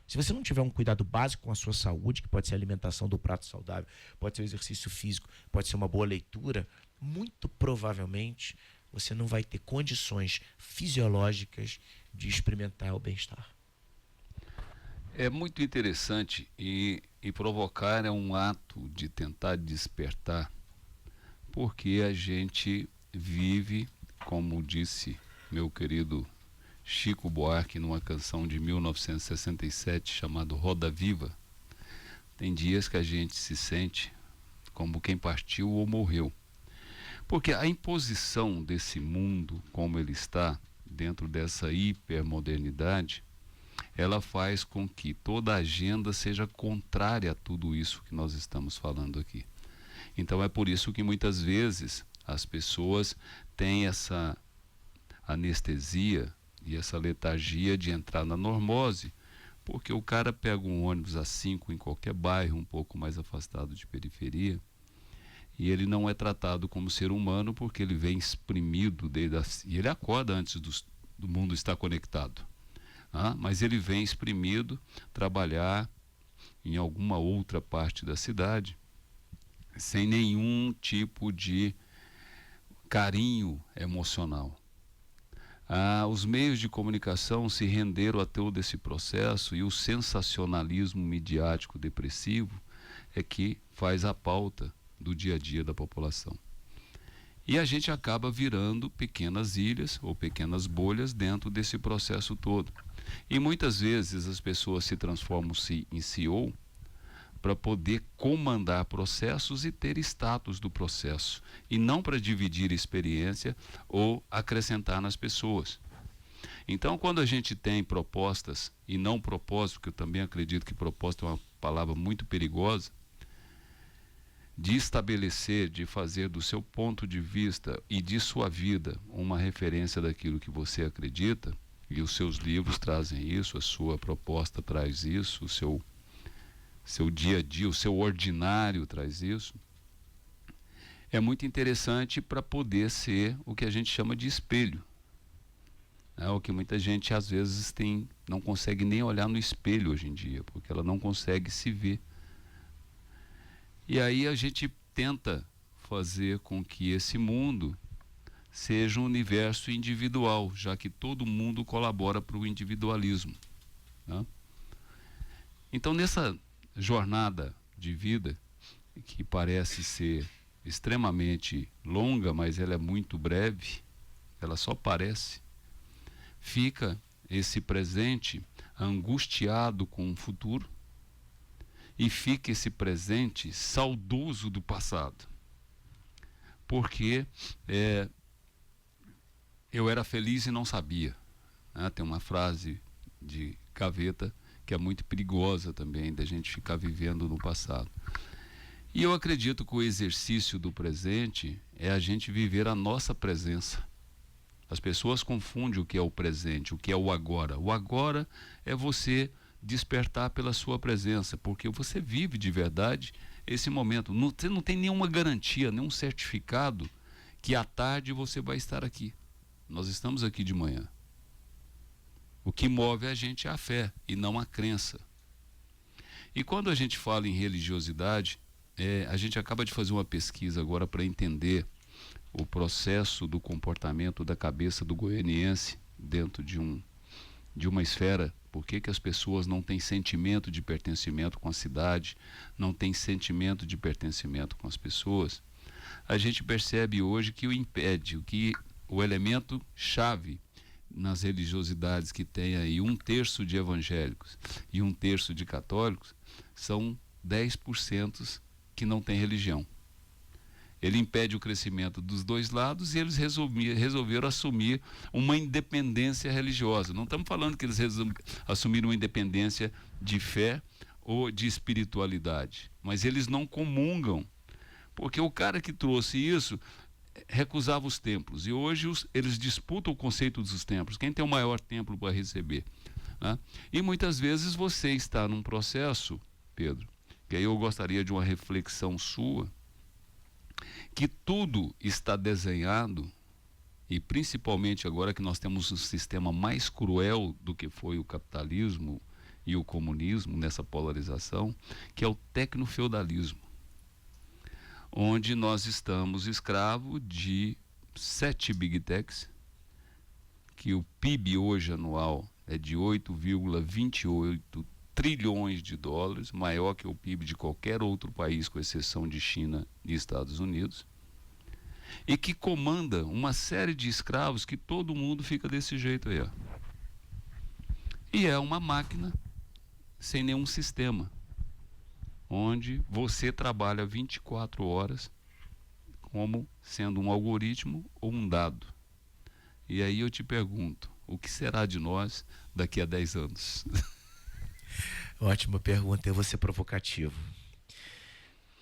Se você não tiver um cuidado básico com a sua saúde, que pode ser a alimentação do prato saudável, pode ser o exercício físico, pode ser uma boa leitura, muito provavelmente você não vai ter condições fisiológicas de experimentar o bem-estar. É muito interessante e provocar é um ato de tentar despertar, porque a gente vive, como disse meu querido Chico Buarque numa canção de 1967 chamada Roda Viva, tem dias que a gente se sente como quem partiu ou morreu. Porque a imposição desse mundo, como ele está, dentro dessa hipermodernidade, ela faz com que toda a agenda seja contrária a tudo isso que nós estamos falando aqui. Então é por isso que muitas vezes as pessoas têm essa anestesia e essa letargia de entrar na normose, porque o cara pega um ônibus às 5 em qualquer bairro, um pouco mais afastado de periferia, e ele não é tratado como ser humano porque ele vem exprimido e ele acorda antes do mundo estar conectado. Mas ele vem exprimido trabalhar em alguma outra parte da cidade sem nenhum tipo de carinho emocional. Os meios de comunicação se renderam a todo esse processo e o sensacionalismo midiático depressivo é que faz a pauta do dia a dia da população. E a gente acaba virando pequenas ilhas ou pequenas bolhas dentro desse processo todo. E muitas vezes as pessoas se transformam em CEO para poder comandar processos e ter status do processo, e não para dividir experiência ou acrescentar nas pessoas. Então, quando a gente tem propostas, e não propósito, que eu também acredito que proposta é uma palavra muito perigosa, de estabelecer, de fazer do seu ponto de vista e de sua vida uma referência daquilo que você acredita, e os seus livros trazem isso, a sua proposta traz isso, o seu dia a dia, o seu ordinário traz isso, é muito interessante para poder ser o que a gente chama de espelho. O que muita gente às vezes não consegue nem olhar no espelho hoje em dia, porque ela não consegue se ver. E aí a gente tenta fazer com que esse mundo seja um universo individual, já que todo mundo colabora para o individualismo. Então, nessa jornada de vida, que parece ser extremamente longa, mas ela é muito breve, ela só parece, fica esse presente angustiado com o futuro, e fica esse presente saudoso do passado, porque eu era feliz e não sabia. Tem uma frase de Gaveta que é muito perigosa também, da gente ficar vivendo no passado. E eu acredito que o exercício do presente é a gente viver a nossa presença. As pessoas confundem o que é o presente, o que é o agora. O agora é você despertar pela sua presença, porque você vive de verdade esse momento. Você não tem nenhuma garantia, nenhum certificado que à tarde você vai estar aqui. Nós estamos aqui de manhã. O que move a gente é a fé e não a crença. E quando a gente fala em religiosidade, a gente acaba de fazer uma pesquisa agora para entender o processo do comportamento da cabeça do goianiense dentro de uma esfera. Por que as pessoas não têm sentimento de pertencimento com a cidade, não têm sentimento de pertencimento com as pessoas? A gente percebe hoje que o impede, que o elemento chave nas religiosidades que tem aí 1/3 de evangélicos e 1/3 de católicos, são 10% que não tem religião. Ele impede o crescimento dos dois lados e eles resolveram assumir uma independência religiosa. Não estamos falando que eles assumiram uma independência de fé ou de espiritualidade, mas eles não comungam, porque o cara que trouxe isso recusava os templos, e hoje eles disputam o conceito dos templos, quem tem o maior templo para receber, né? E muitas vezes você está num processo, Pedro, que aí eu gostaria de uma reflexão sua, que tudo está desenhado, e principalmente agora que nós temos um sistema mais cruel do que foi o capitalismo e o comunismo nessa polarização, que é o tecnofeudalismo, onde nós estamos escravos de 7 big techs, que o PIB hoje anual é de 8,28 trilhões de dólares, maior que o PIB de qualquer outro país, com exceção de China e Estados Unidos, e que comanda uma série de escravos que todo mundo fica desse jeito aí, ó. E é uma máquina sem nenhum sistema, onde você trabalha 24 horas como sendo um algoritmo ou um dado. E aí eu te pergunto, o que será de nós daqui a 10 anos? Ótima pergunta, eu vou ser provocativo.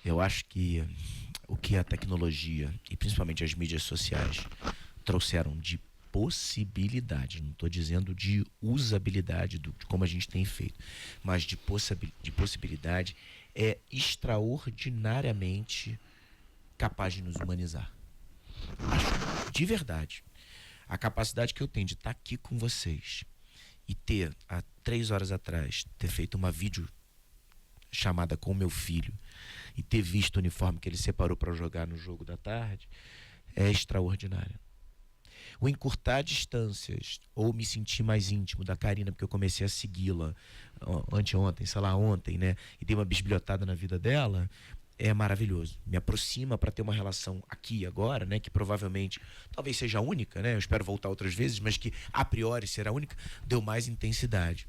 Eu acho que o que a tecnologia e principalmente as mídias sociais trouxeram de possibilidade, não estou dizendo de usabilidade de como a gente tem feito, mas de possibilidade, é extraordinariamente capaz de nos humanizar. Acho de verdade. A capacidade que eu tenho de estar aqui com vocês e ter, há 3 horas atrás, ter feito uma vídeo chamada com o meu filho e ter visto o uniforme que ele separou para jogar no jogo da tarde, é extraordinária. O encurtar distâncias ou me sentir mais íntimo da Karina, porque eu comecei a segui-la anteontem, sei lá, ontem, né? E dei uma bisbilhotada na vida dela, é maravilhoso. Me aproxima para ter uma relação aqui e agora, né? Que provavelmente, talvez seja única, né? Eu espero voltar outras vezes, mas que a priori será única, deu mais intensidade.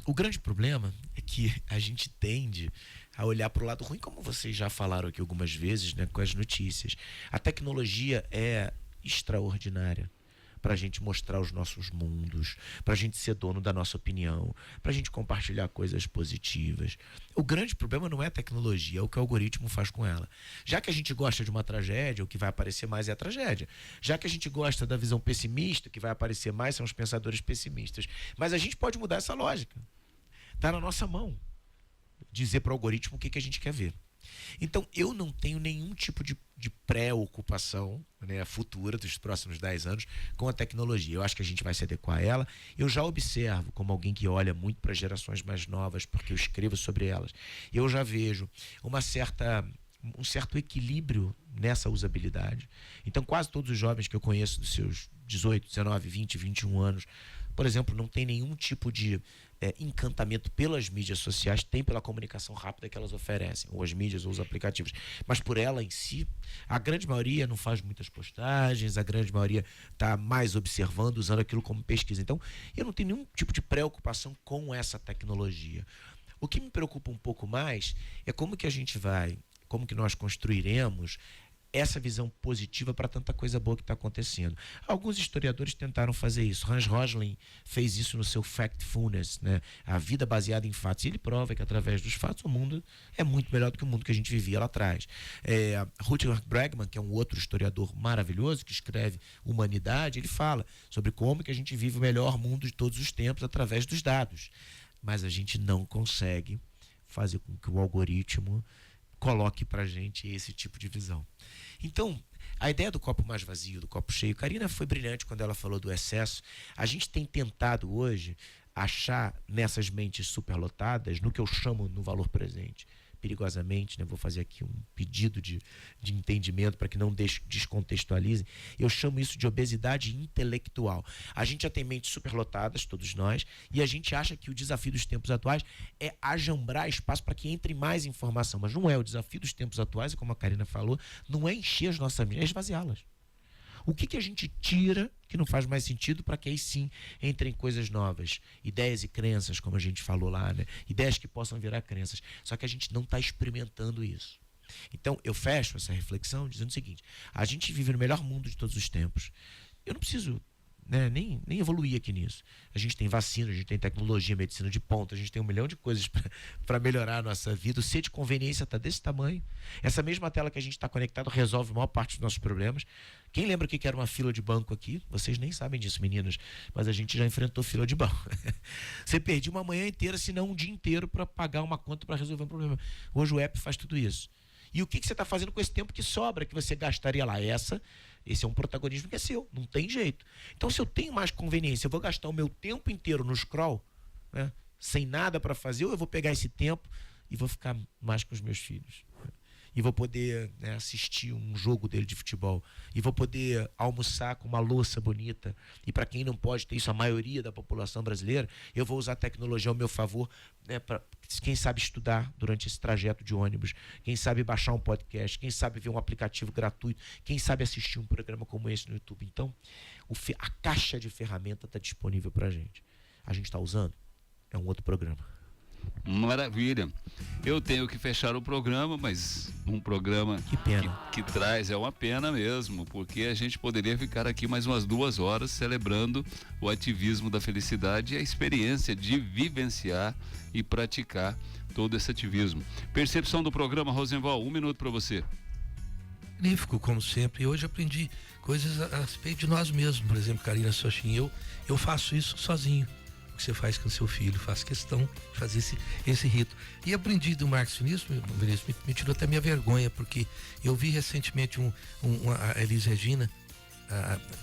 O grande problema é que a gente tende a olhar para o lado ruim, como vocês já falaram aqui algumas vezes, né? Com as notícias. A tecnologia é extraordinária para a gente mostrar os nossos mundos, para a gente ser dono da nossa opinião, para a gente compartilhar coisas positivas. O grande problema não é a tecnologia, é o que o algoritmo faz com ela. Já que a gente gosta de uma tragédia, o que vai aparecer mais é a tragédia. Já que a gente gosta da visão pessimista, o que vai aparecer mais são os pensadores pessimistas. Mas a gente pode mudar essa lógica. Está na nossa mão dizer para o algoritmo o que a gente quer ver. Então, eu não tenho nenhum tipo de preocupação, né, futura dos próximos 10 anos com a tecnologia. Eu acho que a gente vai se adequar a ela. Eu já observo, como alguém que olha muito para gerações mais novas, porque eu escrevo sobre elas, eu já vejo um certo equilíbrio nessa usabilidade. Então, quase todos os jovens que eu conheço dos seus 18, 19, 20, 21 anos, por exemplo, não tem nenhum tipo de encantamento pelas mídias sociais, tem pela comunicação rápida que elas oferecem, ou as mídias ou os aplicativos, mas por ela em si, a grande maioria não faz muitas postagens, a grande maioria está mais observando, usando aquilo como pesquisa. Então, eu não tenho nenhum tipo de preocupação com essa tecnologia. O que me preocupa um pouco mais é como que a gente vai, como que nós construiremos essa visão positiva para tanta coisa boa que está acontecendo. Alguns historiadores tentaram fazer isso. Hans Rosling fez isso no seu Factfulness, né? A vida baseada em fatos. E ele prova que através dos fatos o mundo é muito melhor do que o mundo que a gente vivia lá atrás. Rutger Bregman, que é um outro historiador maravilhoso que escreve Humanidade, ele fala sobre como que a gente vive o melhor mundo de todos os tempos através dos dados. Mas a gente não consegue fazer com que o algoritmo coloque para a gente esse tipo de visão. Então, a ideia do copo mais vazio, do copo cheio, Karina foi brilhante quando ela falou do excesso. A gente tem tentado hoje achar nessas mentes superlotadas, no que eu chamo no valor presente, perigosamente, né? Vou fazer aqui um pedido de entendimento para que não descontextualizem. Eu chamo isso de obesidade intelectual. A gente já tem mentes superlotadas, todos nós, e a gente acha que o desafio dos tempos atuais é ajambrar espaço para que entre mais informação, mas não é. O desafio dos tempos atuais, como a Karina falou, não é encher as nossas mentes, é esvaziá-las. O que a gente tira que não faz mais sentido para que aí sim entrem coisas novas, ideias e crenças, como a gente falou lá, né? Ideias que possam virar crenças. Só que a gente não está experimentando isso. Então, eu fecho essa reflexão dizendo o seguinte: a gente vive no melhor mundo de todos os tempos. Eu não preciso, né, nem evoluir aqui nisso. A gente tem vacina, a gente tem tecnologia, medicina de ponta, a gente tem um milhão de coisas para melhorar a nossa vida. O ser de conveniência está desse tamanho. Essa mesma tela que a gente está conectado resolve a maior parte dos nossos problemas. Quem lembra o que era uma fila de banco aqui? Vocês nem sabem disso, meninas, mas a gente já enfrentou fila de banco. Você perdia uma manhã inteira, se não um dia inteiro, para pagar uma conta para resolver um problema. Hoje o app faz tudo isso. E o que você está fazendo com esse tempo que sobra, que você gastaria lá? Esse é um protagonismo que é seu, não tem jeito. Então, se eu tenho mais conveniência, eu vou gastar o meu tempo inteiro no scroll, né, sem nada para fazer, ou eu vou pegar esse tempo e vou ficar mais com os meus filhos. E vou poder, né, assistir um jogo dele de futebol. E vou poder almoçar com uma louça bonita. E para quem não pode ter isso, a maioria da população brasileira, eu vou usar a tecnologia ao meu favor, né, para quem sabe estudar durante esse trajeto de ônibus, quem sabe baixar um podcast, quem sabe ver um aplicativo gratuito, quem sabe assistir um programa como esse no YouTube. Então, a caixa de ferramenta está disponível para a gente. A gente está usando? É um outro programa. Maravilha. Eu tenho que fechar o programa, mas um programa que pena que traz, é uma pena mesmo, porque a gente poderia ficar aqui mais umas 2 horas celebrando o ativismo da felicidade e a experiência de vivenciar e praticar todo esse ativismo. Percepção do programa, Rosenval, 1 minuto para você. Magnífico, como sempre. E hoje aprendi coisas a respeito de nós mesmos. Por exemplo, Karina Sochin, eu faço isso sozinho. Que você faz com seu filho, faz questão de fazer esse rito. E aprendi do Marcos Vinícius, me tirou até minha vergonha, porque eu vi recentemente a Elis Regina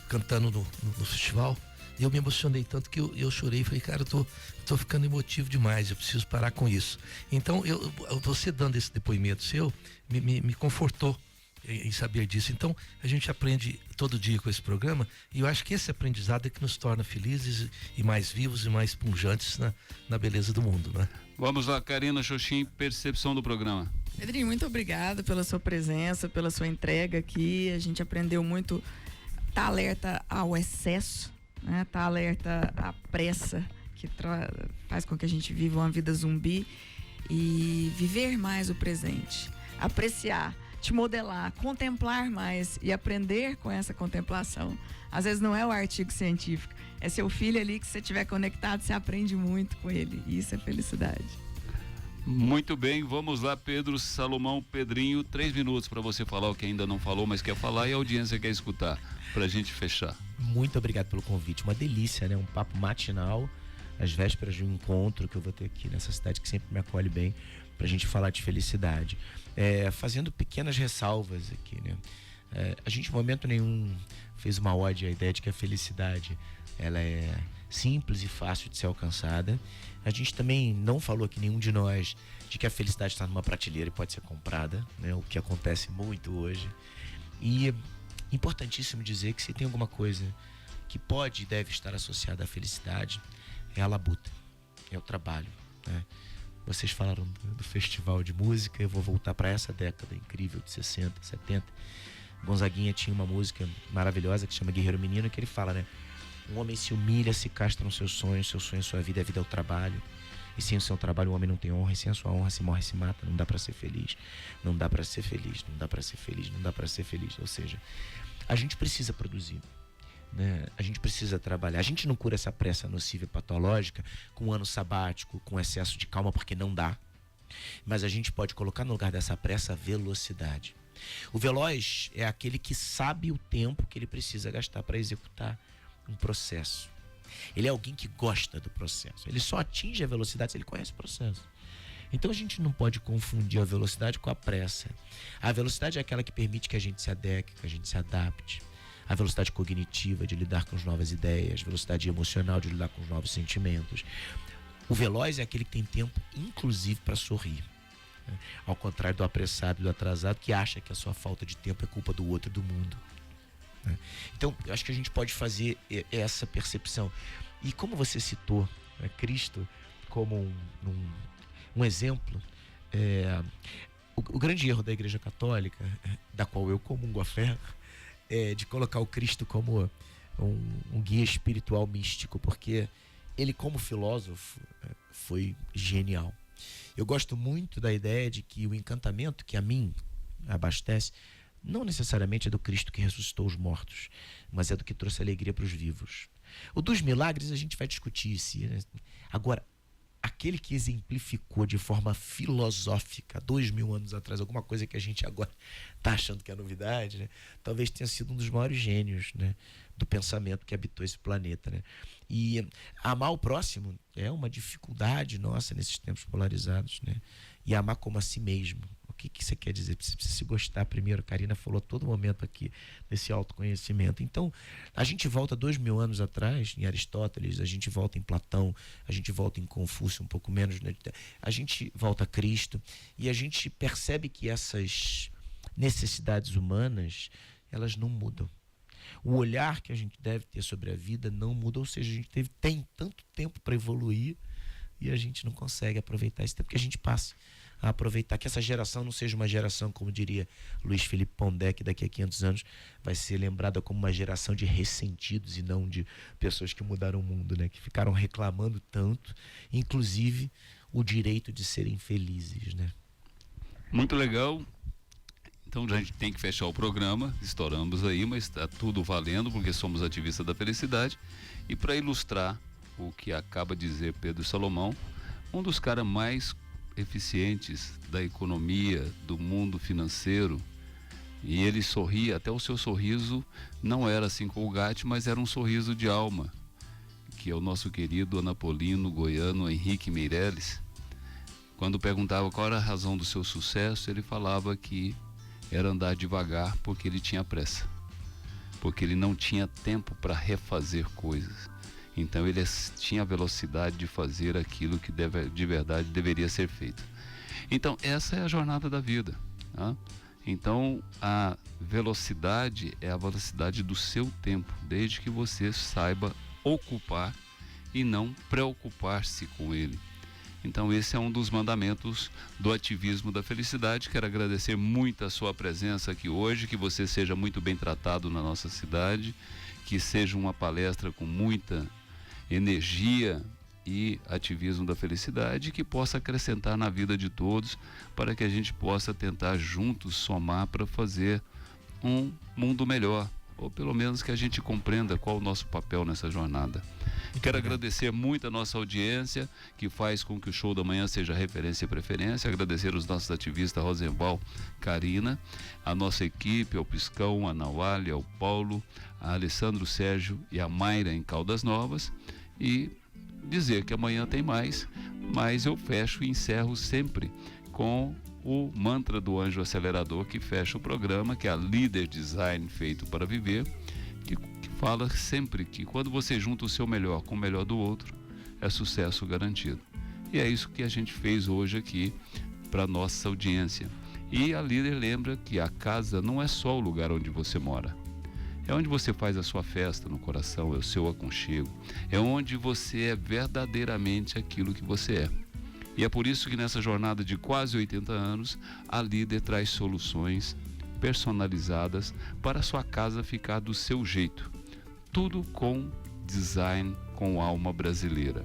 cantando no festival, e eu me emocionei tanto que eu chorei, falei, cara, eu tô ficando emotivo demais, eu preciso parar com isso. Então, você dando esse depoimento seu, me confortou em saber disso. Então, a gente aprende todo dia com esse programa, e eu acho que esse aprendizado é que nos torna felizes e mais vivos e mais punjantes na beleza do mundo, né? Vamos lá, Karina Sochin, percepção do programa. Pedrinho, muito obrigada pela sua presença, pela sua entrega aqui. A gente aprendeu muito, tá alerta ao excesso, né? Tá alerta à pressa, que faz com que a gente viva uma vida zumbi, e viver mais o presente, apreciar, te modelar, contemplar mais e aprender com essa contemplação. Às vezes não é o artigo científico, é seu filho ali que se você estiver conectado, você aprende muito com ele, e isso é felicidade. Muito bem, vamos lá, Pedro Salomão, Pedrinho, 3 minutos para você falar o que ainda não falou, mas quer falar, e a audiência quer escutar, para a gente fechar. Muito obrigado pelo convite, uma delícia, né? Um papo matinal, às vésperas de um encontro que eu vou ter aqui nessa cidade que sempre me acolhe bem, para a gente falar de felicidade. Fazendo pequenas ressalvas aqui, né? A gente em momento nenhum fez uma ode à ideia de que a felicidade ela é simples e fácil de ser alcançada. A gente também não falou aqui, nenhum de nós, de que a felicidade está numa prateleira e pode ser comprada, né? O que acontece muito hoje. E importantíssimo dizer que se tem alguma coisa que pode e deve estar associada à felicidade, é a labuta, é o trabalho, né? Vocês falaram do festival de música, eu vou voltar para essa década incrível de 60, 70. Gonzaguinha tinha uma música maravilhosa que chama Guerreiro Menino, que ele fala, né? Um homem se humilha, se castra nos seus sonhos, seu sonho, sua vida, a vida é o trabalho. E sem o seu trabalho o homem não tem honra, e sem a sua honra se morre, se mata. Não dá para ser feliz, não dá para ser feliz, não dá para ser feliz, não dá para ser feliz. Ou seja, a gente precisa produzir, né? A gente precisa trabalhar. A gente não cura essa pressa nociva e patológica com um ano sabático, com excesso de calma, porque não dá. Mas a gente pode colocar no lugar dessa pressa velocidade. O veloz é aquele que sabe o tempo que ele precisa gastar para executar um processo. Ele é alguém que gosta do processo. Ele só atinge a velocidade se ele conhece o processo. Então a gente não pode confundir a velocidade com a pressa. A velocidade é aquela que permite que a gente se adeque, que a gente se adapte. A velocidade cognitiva de lidar com as novas ideias, a velocidade emocional de lidar com os novos sentimentos. O veloz é aquele que tem tempo, inclusive, para sorrir. Ao contrário do apressado e do atrasado, que acha que a sua falta de tempo é culpa do outro e do mundo. Então, eu acho que a gente pode fazer essa percepção. E como você citou, né, Cristo como um exemplo, o grande erro da Igreja Católica, da qual eu comungo a fé, de colocar o Cristo como um guia espiritual místico, porque ele, como filósofo, foi genial. Eu gosto muito da ideia de que o encantamento que a mim abastece não necessariamente é do Cristo que ressuscitou os mortos, mas é do que trouxe alegria para os vivos. O dos milagres a gente vai discutir isso, né? Agora, aquele que exemplificou de forma filosófica 2000 anos atrás alguma coisa que a gente agora está achando que é novidade, né? Talvez tenha sido um dos maiores gênios, né, do pensamento que habitou esse planeta, né? E amar o próximo é uma dificuldade nossa nesses tempos polarizados, né? E amar como a si mesmo. O que você quer dizer? Você precisa se gostar primeiro. A Karina falou a todo momento aqui nesse autoconhecimento. Então, a gente volta 2000 anos atrás, em Aristóteles, a gente volta em Platão, a gente volta em Confúcio, um pouco menos, né? A gente volta a Cristo, e a gente percebe que essas necessidades humanas, elas não mudam. O olhar que a gente deve ter sobre a vida não muda, ou seja, a gente tem tanto tempo para evoluir e a gente não consegue aproveitar esse tempo, porque a gente passa a aproveitar, que essa geração não seja uma geração, como diria Luiz Felipe Pondé, que daqui a 500 anos vai ser lembrada como uma geração de ressentidos e não de pessoas que mudaram o mundo, né? Que ficaram reclamando tanto, inclusive o direito de serem felizes, né? Muito legal. Então a gente tem que fechar o programa, estouramos aí, mas está tudo valendo porque somos ativistas da felicidade. E para ilustrar o que acaba de dizer Pedro Salomão, um dos caras mais eficientes da economia, do mundo financeiro, e ele sorria, até o seu sorriso não era assim colgate, mas era um sorriso de alma, que é o nosso querido anapolino goiano Henrique Meirelles. Quando perguntava qual era a razão do seu sucesso, ele falava que era andar devagar porque ele tinha pressa, porque ele não tinha tempo para refazer coisas. Então ele tinha a velocidade de fazer aquilo que de verdade deveria ser feito. Então essa é a jornada da vida, tá? Então a velocidade é a velocidade do seu tempo, desde que você saiba ocupar e não preocupar-se com ele. Então esse é um dos mandamentos do ativismo da felicidade. Quero agradecer muito a sua presença aqui hoje, que você seja muito bem tratado na nossa cidade, que seja uma palestra com muita energia e ativismo da felicidade, que possa acrescentar na vida de todos, para que a gente possa tentar juntos somar para fazer um mundo melhor, ou pelo menos que a gente compreenda qual o nosso papel nessa jornada. Quero agradecer muito a nossa audiência, que faz com que o Show da Manhã seja referência e preferência. Agradecer os nossos ativistas Rosenval, Karina, a nossa equipe, ao Piscão, a Nauália, ao Paulo, a Alessandro Sérgio e a Mayra em Caldas Novas. E dizer que amanhã tem mais, mas eu fecho e encerro sempre com o mantra do Anjo Acelerador, que fecha o programa, que é a Líder Design Feito para Viver, que fala sempre que quando você junta o seu melhor com o melhor do outro, é sucesso garantido. E é isso que a gente fez hoje aqui para nossa audiência. E a Líder lembra que a casa não é só o lugar onde você mora. É onde você faz a sua festa no coração, é o seu aconchego. É onde você é verdadeiramente aquilo que você é. E é por isso que nessa jornada de quase 80 anos, a Líder traz soluções personalizadas para a sua casa ficar do seu jeito. Tudo com design com alma brasileira.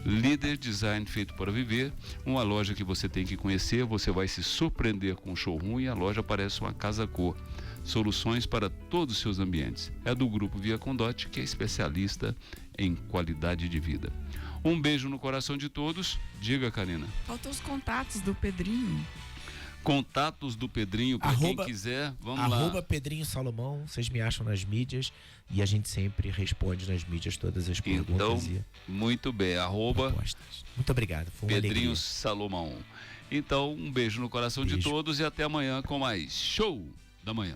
Líder Design Feito para Viver, uma loja que você tem que conhecer, você vai se surpreender com o showroom, e a loja parece uma casa cor. Soluções para todos os seus ambientes. É do Grupo Via Condote, que é especialista em qualidade de vida. Um beijo no coração de todos. Diga, Karina. Faltam os contatos do Pedrinho. Contatos do Pedrinho, para quem quiser, vamos lá. @Pedrinho Salomão, vocês me acham nas mídias, e a gente sempre responde nas mídias todas as perguntas. Então, muito bem, propostas. Muito obrigado, foi uma Pedrinho alegria. Salomão. Então, um beijo no coração de todos e até amanhã com mais Show da Manhã.